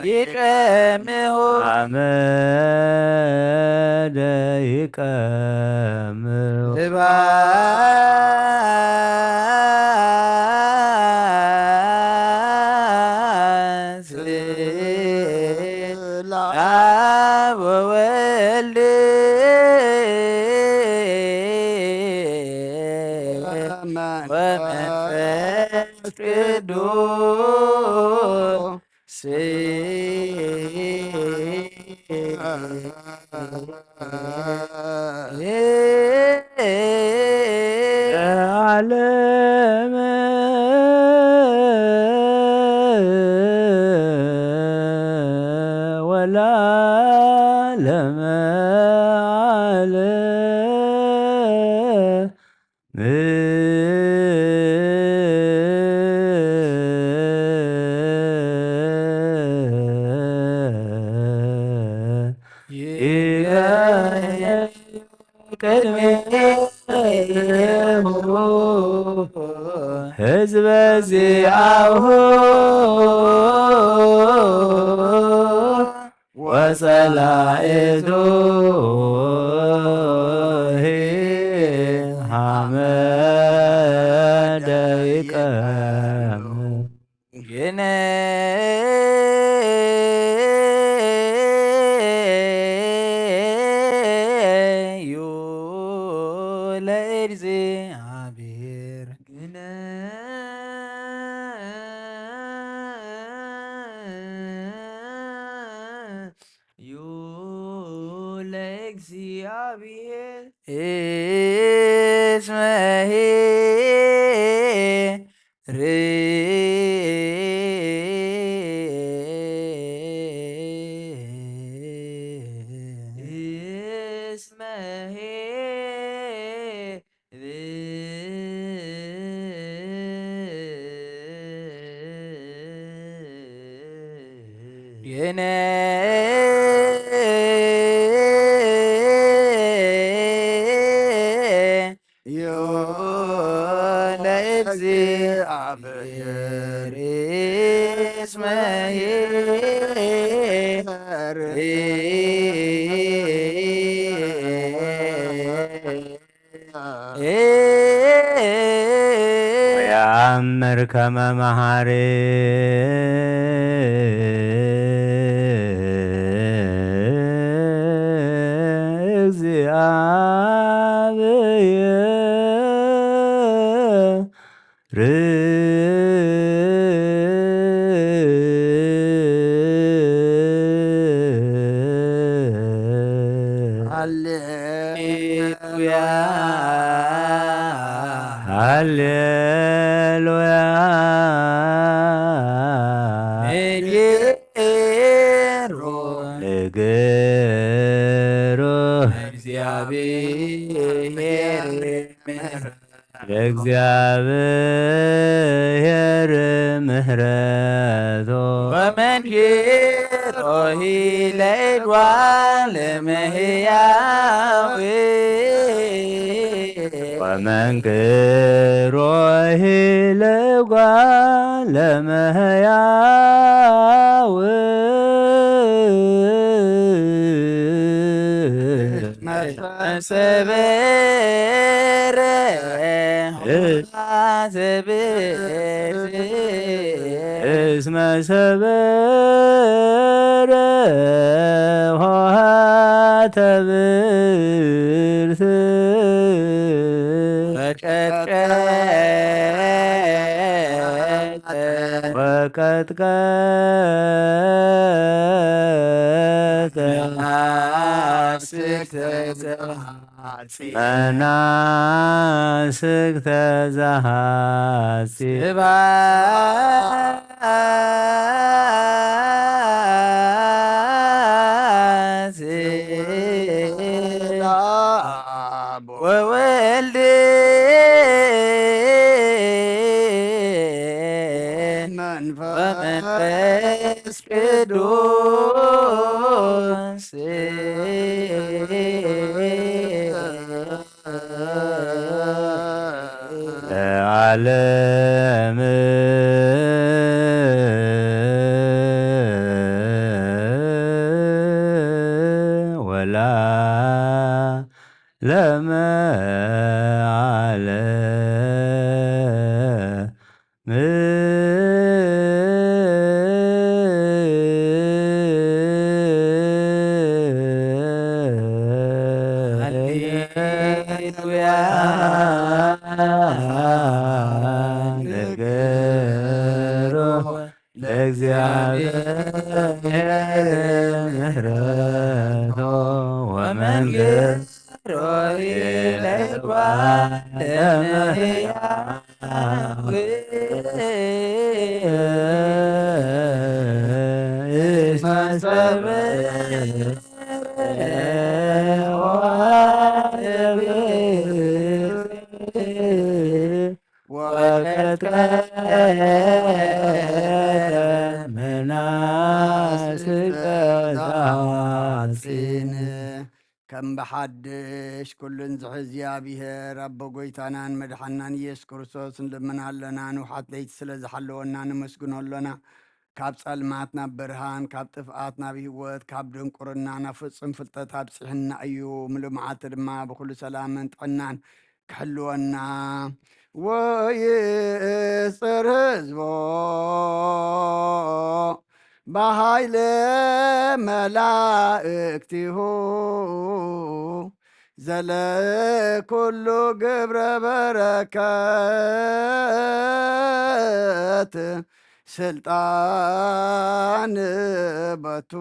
ይቀምሁ አመደ ይቀምሁ አብ ወወልድ ወመንፈስ ቅዱስ ዓለመ ወለዓለመ ሕዝበ ዚአሁ ወጸላእቱ ሐመደ ይቀምሁ ግነዩ ለእግዚአብሔር ዩ ለእግዚአብሔር እስመ እስመ ዩ ለእግዚአብሔር እስመ ወየአምር ከመ መሐሬ ሃሌሉያ ሃሌሉያ እግሩ እግሩ እግዚአብሔር ለእግዚአብሔር ምሕረቱ ወመንኪሮሂ ለእጓለ እመሕያው ወመንክሮሂ ለእጓለ እመሕያው ሰበረ እስመ ሰበረ ኆኃተ ብርት ወቀጥቀጠ መናስክተ ዘሐጺር ቅዱስ ለዓለም ወላ ለመዓለም ሃሌሉያ ነገሮ ለእግዚአብሔር ምሕረቶ ወመንገዶ ለይጓል መናስቀዛፂን ከም ብሓድሽ ኩሉን ዝሕዝ እግዚኣብሔር ኣቦ ጎይታናን መድሓናን ኢየሱስ ክርስቶስ ንልምና ኣለና። ንውሓት ለይቲ ስለ ዝሓለወና ንመስግኖ ኣሎና። ካብ ጸልማት ናብ ብርሃን፣ ካብ ጥፍኣት ናብ ህይወት፣ ካብ ድንቁርና ናብ ፍጹም ፍልጠት ኣብፅሕና እዩ። ምሉእ መዓልቲ ድማ ብኩሉ ሰላምን ጥዕናን ክሕልወና ወይፅር ህዝቦ በሃይለ መላእክቲሁ ዘለኩሉ ግብረ በረከት ስልጣን በቱ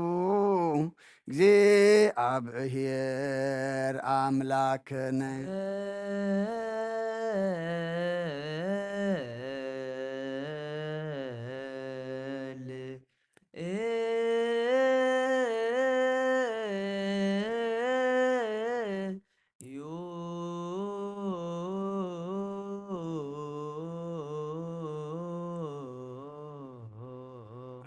እግዚአብሔር አምላክነ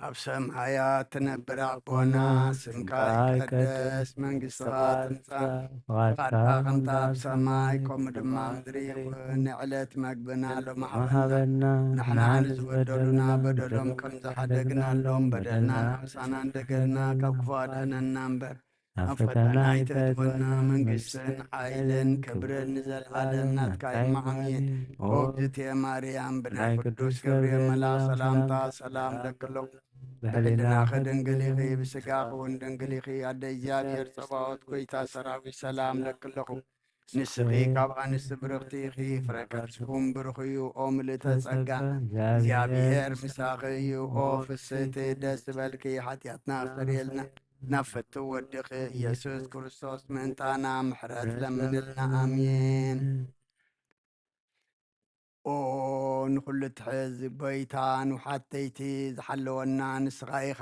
ኣብ ሰማያት ትነብር ኣቦና ስምካ ይቀደስ መንግሥትኻ ትምጻእ ፈቃድካ ከምቲ ኣብ ሰማይ ከምኡ ድማ ምድሪ ይኹን ንዕለት መግብና ሎሚ ሃበና ንሕና ንዝበደሉና በደሎም ከም ዝሓደግናሎም በደልና ናብሳና እንደገልና ካብ ክፉ ኣድሕነና እምበር ኣብ ፈተና ኣይተእትወና መንግሥትን ሓይልን ክብርን ንዘለዓለም ናትካ ይመዓምየን ኦ እግዝእትየ ማርያም ብናይ ቅዱስ ገብርኤል መልኣክ ሰላምታ ሰላም ለክለኹ ብሕሊናኺ ድንግል ኢኺ ብስጋኺ እውን ድንግል ኢኺ ኣደ እግዚኣብሔር ፀባዖት ጐይታ ሰራዊት ሰላም ለክለኹ ንስኺ ካብ ኣንስቲ ብርኽቲ ኢኺ ፍረ ከርሥኹም ብሩኽ እዩ ኦ ምልእተ ጸጋ እግዚኣብሔር ምሳኺ እዩ ኦ ፍስሕቲ ደስ ዝበልኪ ሓጢኣትና ክሰርየልና ናብ ፍቱ ወድኺ ኢየሱስ ክርስቶስ ምእንታና ምሕረት ለምንልና ኣሜን። ኦ ንኩሉ ትሕዝ ጎይታ ንውሓተይቲ ዝሓለወና ንስኻ ኢኻ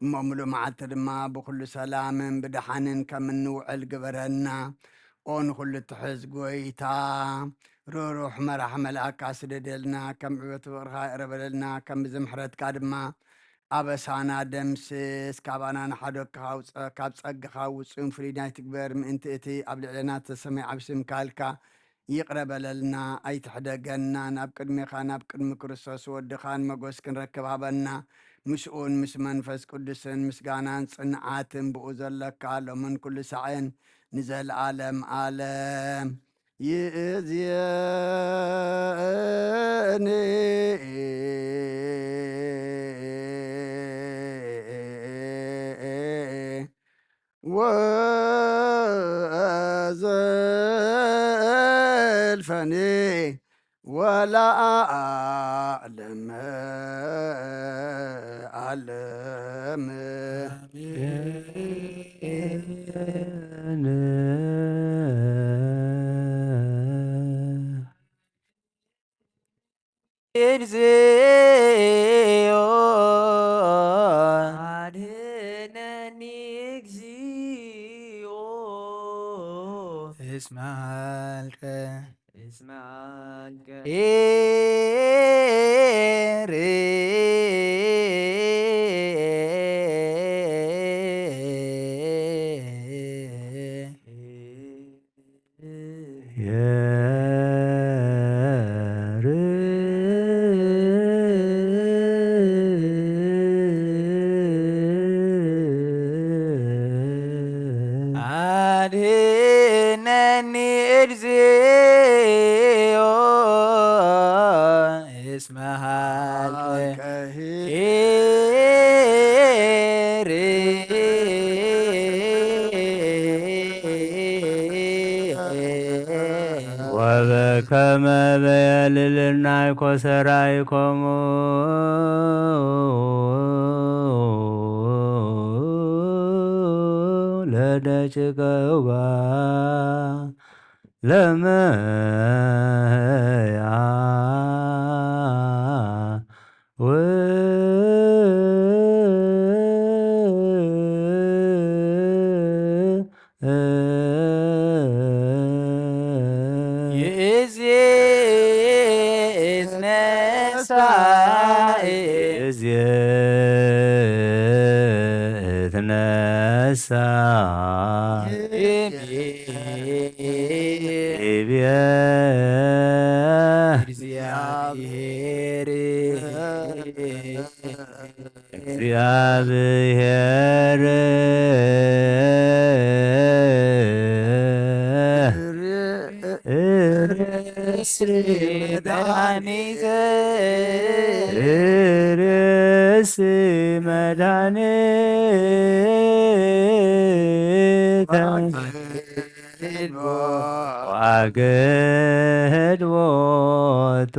እሞ ምሉእ መዓልቲ ድማ ብኩሉ ሰላምን ብድሓንን ከም እንውዕል ግበረና። ኦ ንኩሉ ትሕዝ ጎይታ ሩሩሕ መራሒ መልኣክካ ስደደልና ከም ዕበት ፍቕርካ ይቕረበለልና ከም ብዝምሕረትካ ድማ ኣበሳና ደምስስ ካባና ንሓደግካ ውፅእ ካብ ፀግኻ ውፅኡን ፍሉይ ናይ ትግበር ምእንቲ እቲ ኣብ ልዕልና ተሰማይ ዓብስም ካልካ ይቕረበለልና ኣይትሕደገና ናብ ቅድሚኻ ናብ ቅድሚ ክርስቶስ ወድኻን መጎስ ክንረክብ ሃበና ምስኡን ምስ መንፈስ ቅዱስን ምስጋናን ጽንዓትን ብኡ ዘለካ ሎምን ኩሉ ሰዓን ንዘለዓለም ዓለም ይእዝየኒ ወዘልፈኒ ወለዓለመ ዓለም እግዚኦ አድኅነኒ እግዚኦ እስመ ኀልከ እስመ ኀልከ ባርኮ ሰራይኮሙ ለደጭቀውባ ለመያ ይእዜ እትነሣ እዝየ እትነሣ ይቤ እግዚአብሔር እግዚአብሔር መድኃኒተ ርእስ መድኃኒተ ዋግድ ቦቱ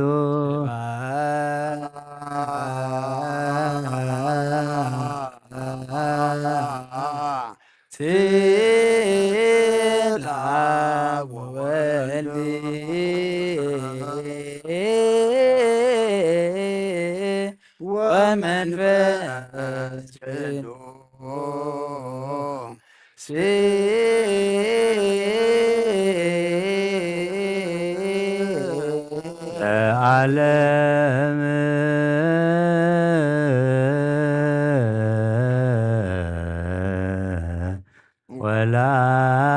ትላብ ወወልድ ወመንፈስ ቅዱስ ለዓለም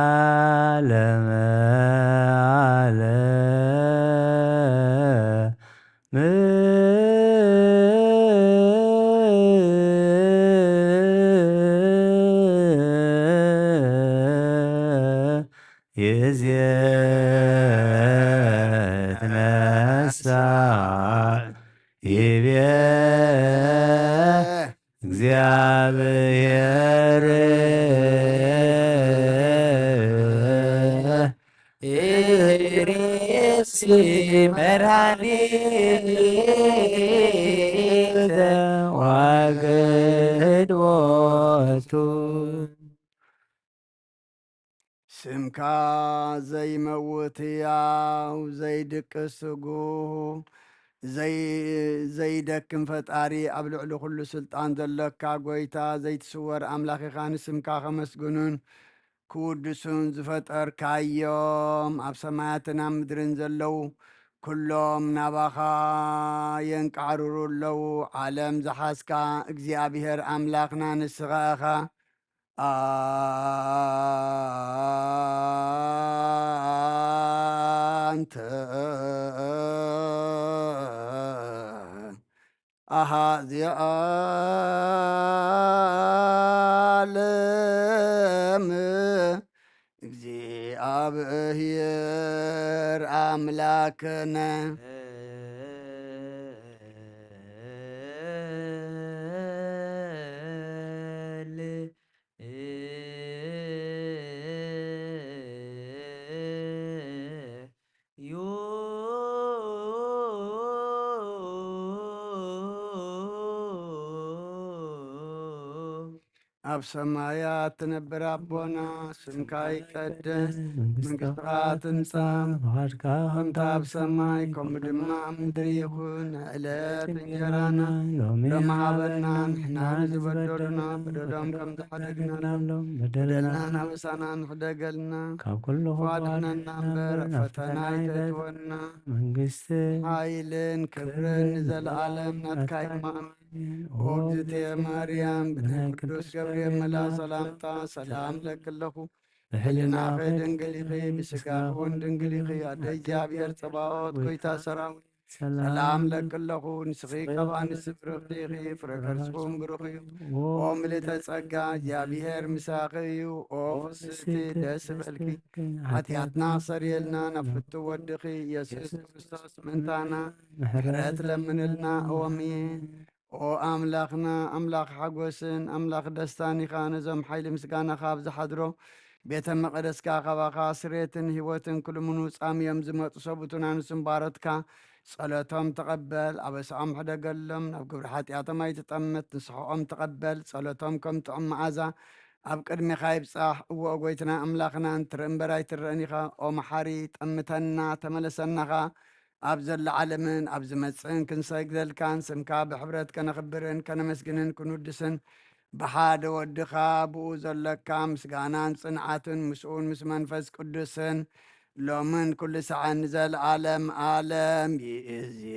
ወለዓለመ ዓለም ይእዜ እትነሣ ይቤ እግዚአብሔር ርእስ መድኃኒተ ዋግድ ቦቱ ስምካ ዘይመውት ሕያው ዘይድቅስ ስጉህ ዘይደክም ፈጣሪ ኣብ ልዕሊ ኩሉ ስልጣን ዘለካ ጎይታ ዘይትስወር ኣምላኽ ኢኻ ንስምካ ከመስግኑን ክውድሱን ዝፈጠርካዮም ኣብ ሰማያትን ኣብ ምድርን ዘለዉ ኩሎም ናባኻ የንቃዕርሩ ኣለዉ ዓለም ዝሓዝካ እግዚኣብሔር ኣምላኽና ንስኻ ኢኻ አንተ አሃዚ ዓለም እግዚአብሔር አምላክነ ኣብ ሰማያት ትነብር ኣቦና ስምካ ይቀደስ መንግሥትኻ ትምጻእ ፈቃድካ ከምታ ኣብ ሰማይ ከምኡ ድማ ኣብ ምድሪ ይኹን ዕለት እንጀራና ሎሚ ሎሚ ሃበና ንሕና ንዝበደሉና በደሎም ከም ዝሓደግናሎም በደልና ናበሳና ንኽደገልና ካብ ኩሉ ዋድሕነና እምበር ፈተና ይተትወና መንግስቲ ሓይልን ክብርን ንዘለዓለም ናትካ ይማእም ወግዝእትየ ማርያም ብናይ ቅዱስ ገብርኤል መልአክ ሰላምታ ሰላም ለክለኹ ብሕሊናኺ ድንግል ኢኺ ብስጋኺ እውን ድንግል ኢኺ ኣደ እግዚኣብሔር ፀባኦት ጎይታ ሰራዊት ሰላም ለክለኹ ንስኺ ቀባንስ ፍርኽቲ ኢኺ ፍረ ከርስኹም ብሩኽ እዩ ኦ ምልዕተ ጸጋ እግዚኣብሔር ምሳኺ እዩ ኦ ፍስሕቲ ደስ በልኪ ሓጢኣትና ክሰርየልና ናብ ፍቱ ወድኺ ኢየሱስ ክርስቶስ ምእንታና ምሕረት ለምንልና ኦሜን ኦ ኣምላኽና ኣምላኽ ሓጐስን ኣምላኽ ደስታን ኢኻ ነዞም ሓይሊ ምስጋናኻ ኣብ ዝሓድሮ ቤተ መቕደስካ ኸባኻ ስሬትን ህይወትን ኩልሙን ውፃም እዮም ዝመፁ ሰቡትን ኣንስን ባረትካ ጸሎቶም ተቐበል ኣበስዖም ሕደገሎም ናብ ግብሪ ሓጢኣቶም ኣይትጠምት ንስሕቖም ተቐበል ጸሎቶም ከም ጥዑም መዓዛ ኣብ ቅድሚኻ ይብጻሕ እዎ ጐይትና ኣምላኽና እንትርኢ እምበር ኣይትርአን ኢኻ ኦ መሓሪ ጠምተና ተመለሰናኻ ኣብ ዘለዓለምን ኣብ ዝመጽእን ክንሰግደልካን ስምካ ብሕብረት ከነኽብርን ከነመስግንን ክንውድስን ብሓደ ወድኻ ብኡ ዘለካ ምስጋናን ጽንዓትን ምስኡን ምስ መንፈስ ቅዱስን ሎምን ኩሉ ሰዓት ንዘለዓለም ዓለም ይእዜኒ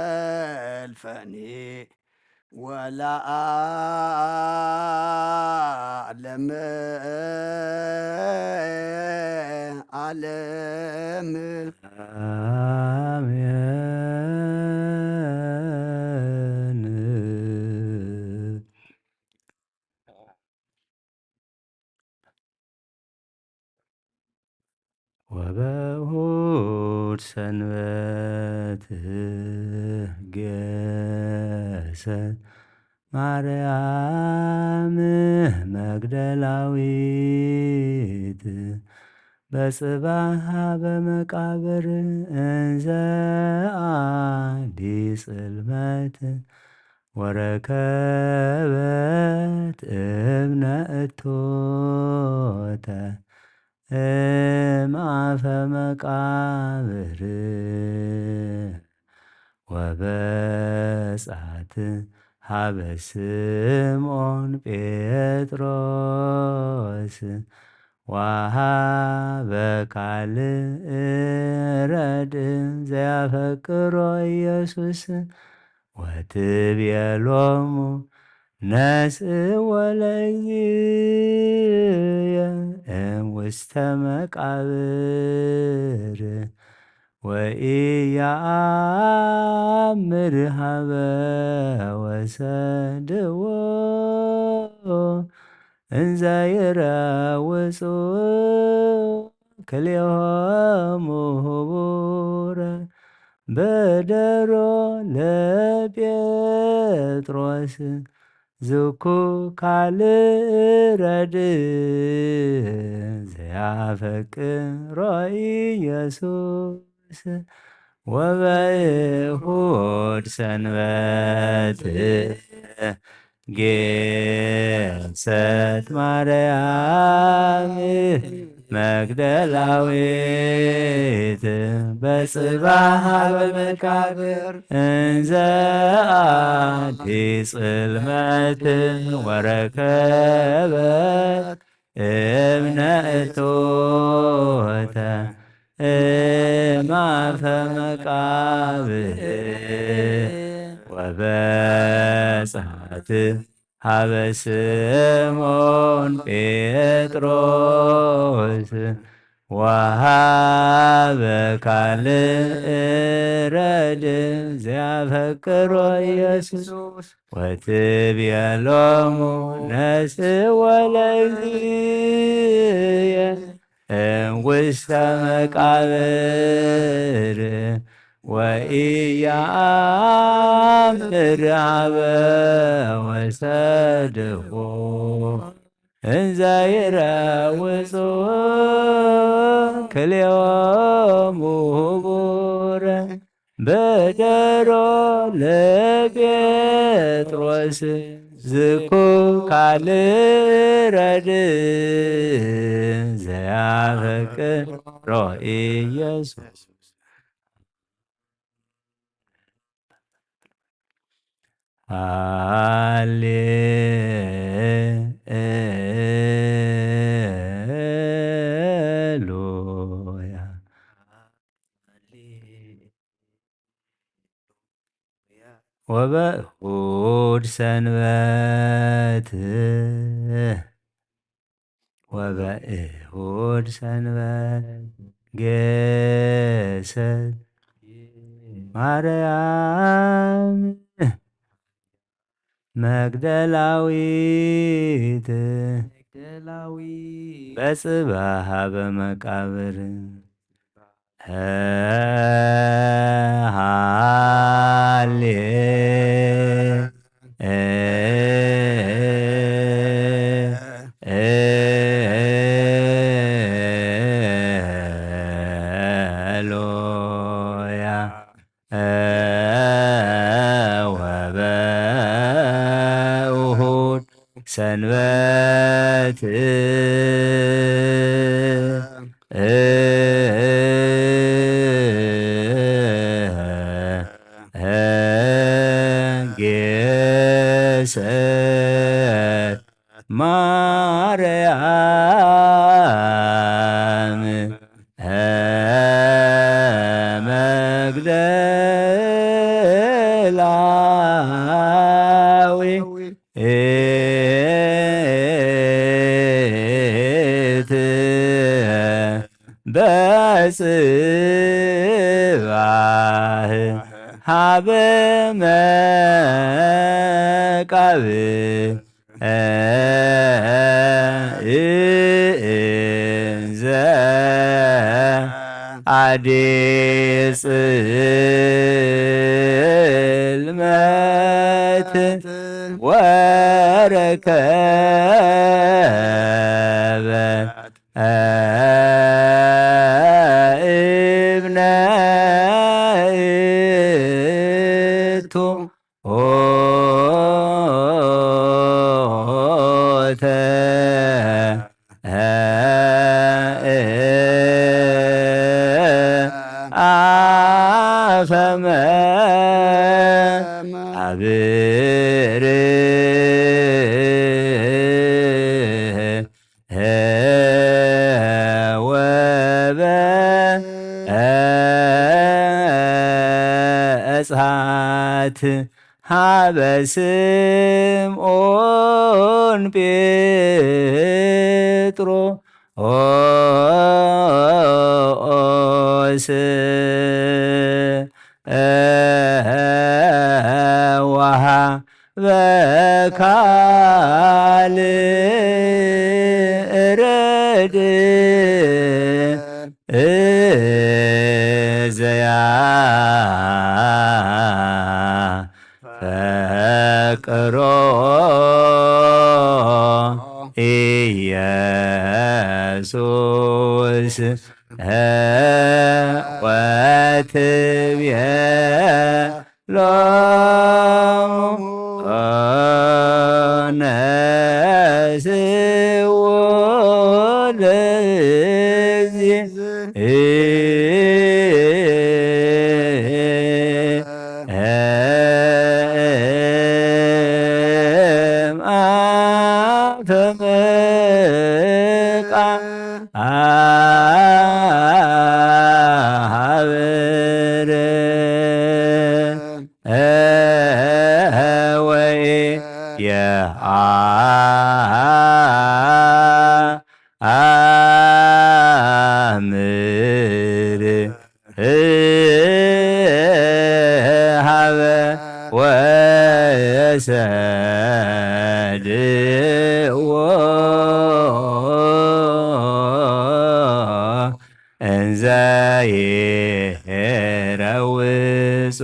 ወዘልፈኒ ወለዓለም ዓለም አሜን። ወበእሁድ ሰንበት ገሰት ማርያም መግደላዊት በጽባሃ በመቃብር እንዘ አዲ ጽልመት ወረከበት እብነ እቶተ እምአፈ መቃብር ወበጻት ሀበ ስምዖን ጴጥሮስ ወሀበ ካልእ ረድእ ዘያፈቅሮ ኢየሱስ ወትቤሎሙ ነስእዎ ለእግዚእየ እምውስተ መቃብር ወኢየአምር ሀበ ወሰድዎ እንዘ ይረውጹ ክልኤሆሙ ህቡረ በደሮ ለጴጥሮስ ዝኩ ካልእ ረድእ ዘያፈቅሮ ኢየሱስ ወበእሁድ ሰንበት ጌሰት ማርያም መግደላዊት በጽባሃ በመቃብር እንዘ አዲ ጽልመት ወረከበት እብነ እቶተ እምአፈ መቃብር ወበጻት ሀበ ስምዖን ጴጥሮስ ወሀበ ካልእ ረድእ ዘያፈቅሮ ኢየሱስ ወትቤሎሙ ነስእዎ ለእግዚእየ እምውስተ መቃብር ወኢየአምር ሀበ ወሰድዎ እንዘ ይረውጹ ክልኤሆሙ ህቡረ በደሮ ለጴጥሮስ ዝኩ ካልእ ረድእ ዘያፈቅሮ ኢየሱስ ሃሌሉያ ወበእሁድ ሰንበት ገሰት ማርያም መግደላዊት ደላዊ በጽባሃ በመቃብር ሃሌ ሎያ ወበእሁድ ሰንበት ጌሰት ማርያም መግደላዊት በጽባህ ሀበ መቃብር እንዘ አዲስ ጽልመት ወረከበት እብነ እቱ ኦተ አፈመ አብር ወበእሳት ሀበ ስምዖን ጴጥሮስ ወሀበካልእ ረድእ ዘያ ፈቅሮ ኢየሱስ ወትቤሎሙ ነስኡ አምር ሀበ ወሰድዎ እንዘ ይረውጹ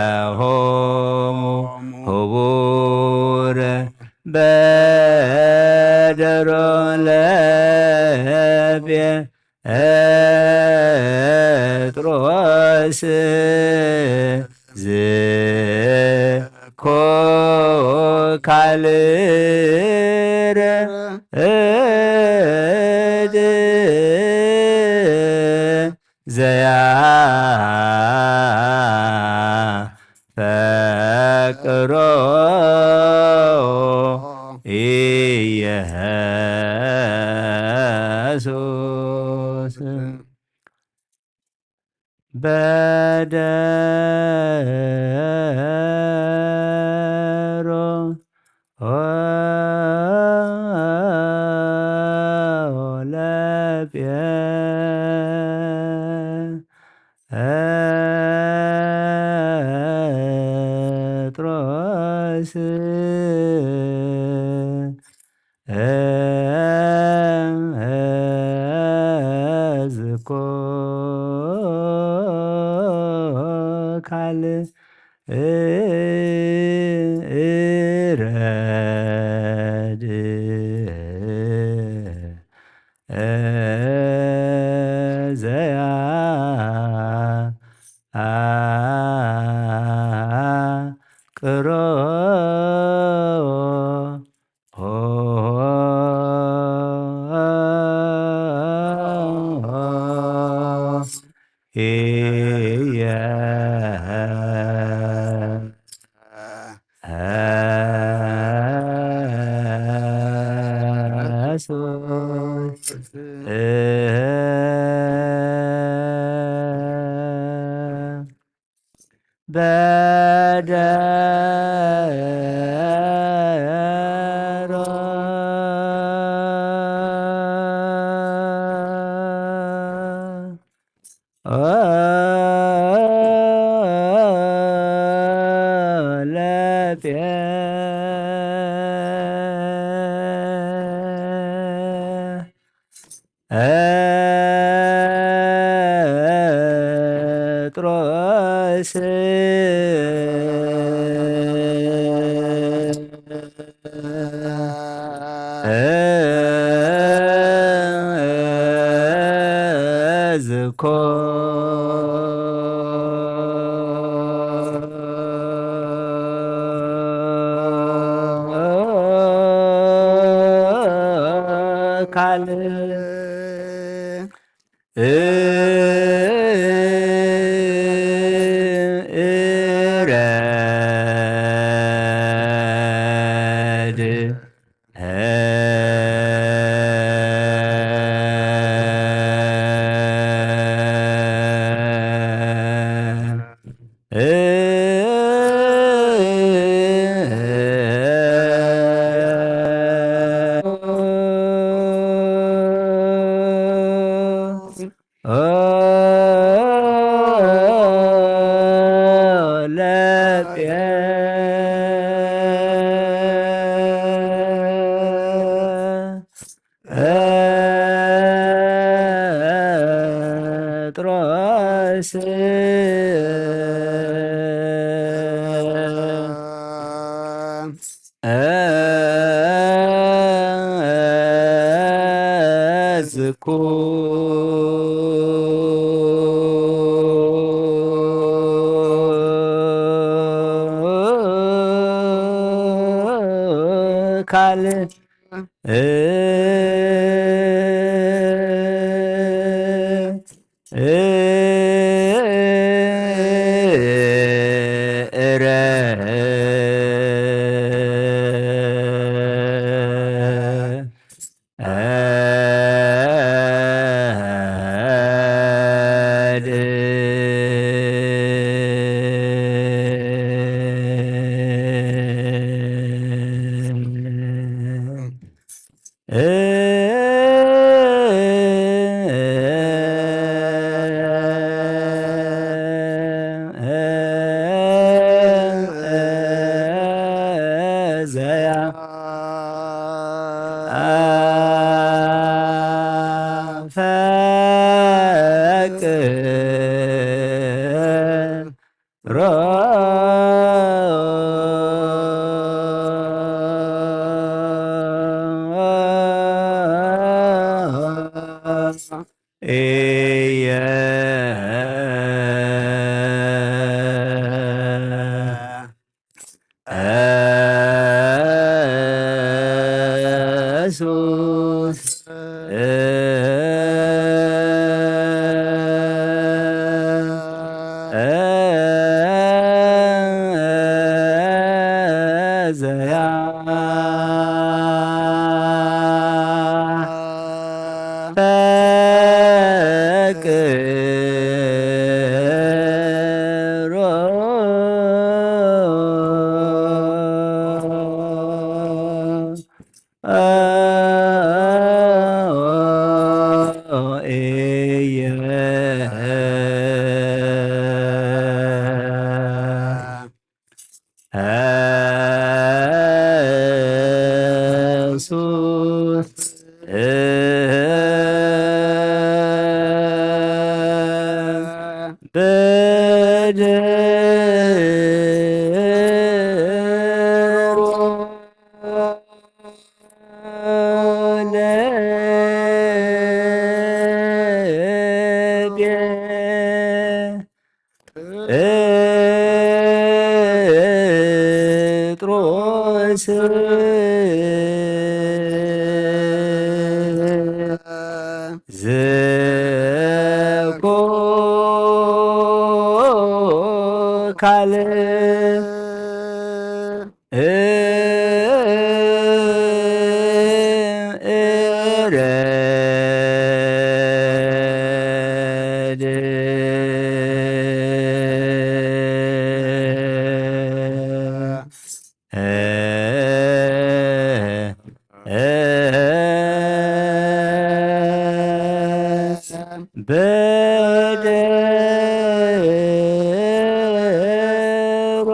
ክልኤሆሙ ህቡረ በደሮ ለጴጥሮስ ዝኮ ካልእ ረድእ ዘያ ፈቅሮ ኢየሱስ በደሮ ካል እረድ ዘያ ቅሮ እየ በደሮ ጴጥሮስ ዝኮ ካል እረድ ጴጥሮስ ዝኩ ካል ዘያ ፈቅሮ እየ ኢየሱስ ዘያ ፈቅሮ እየ ኢየሱስ በደ ጴጥሮስ ዘኮካለ እረድ በደሮ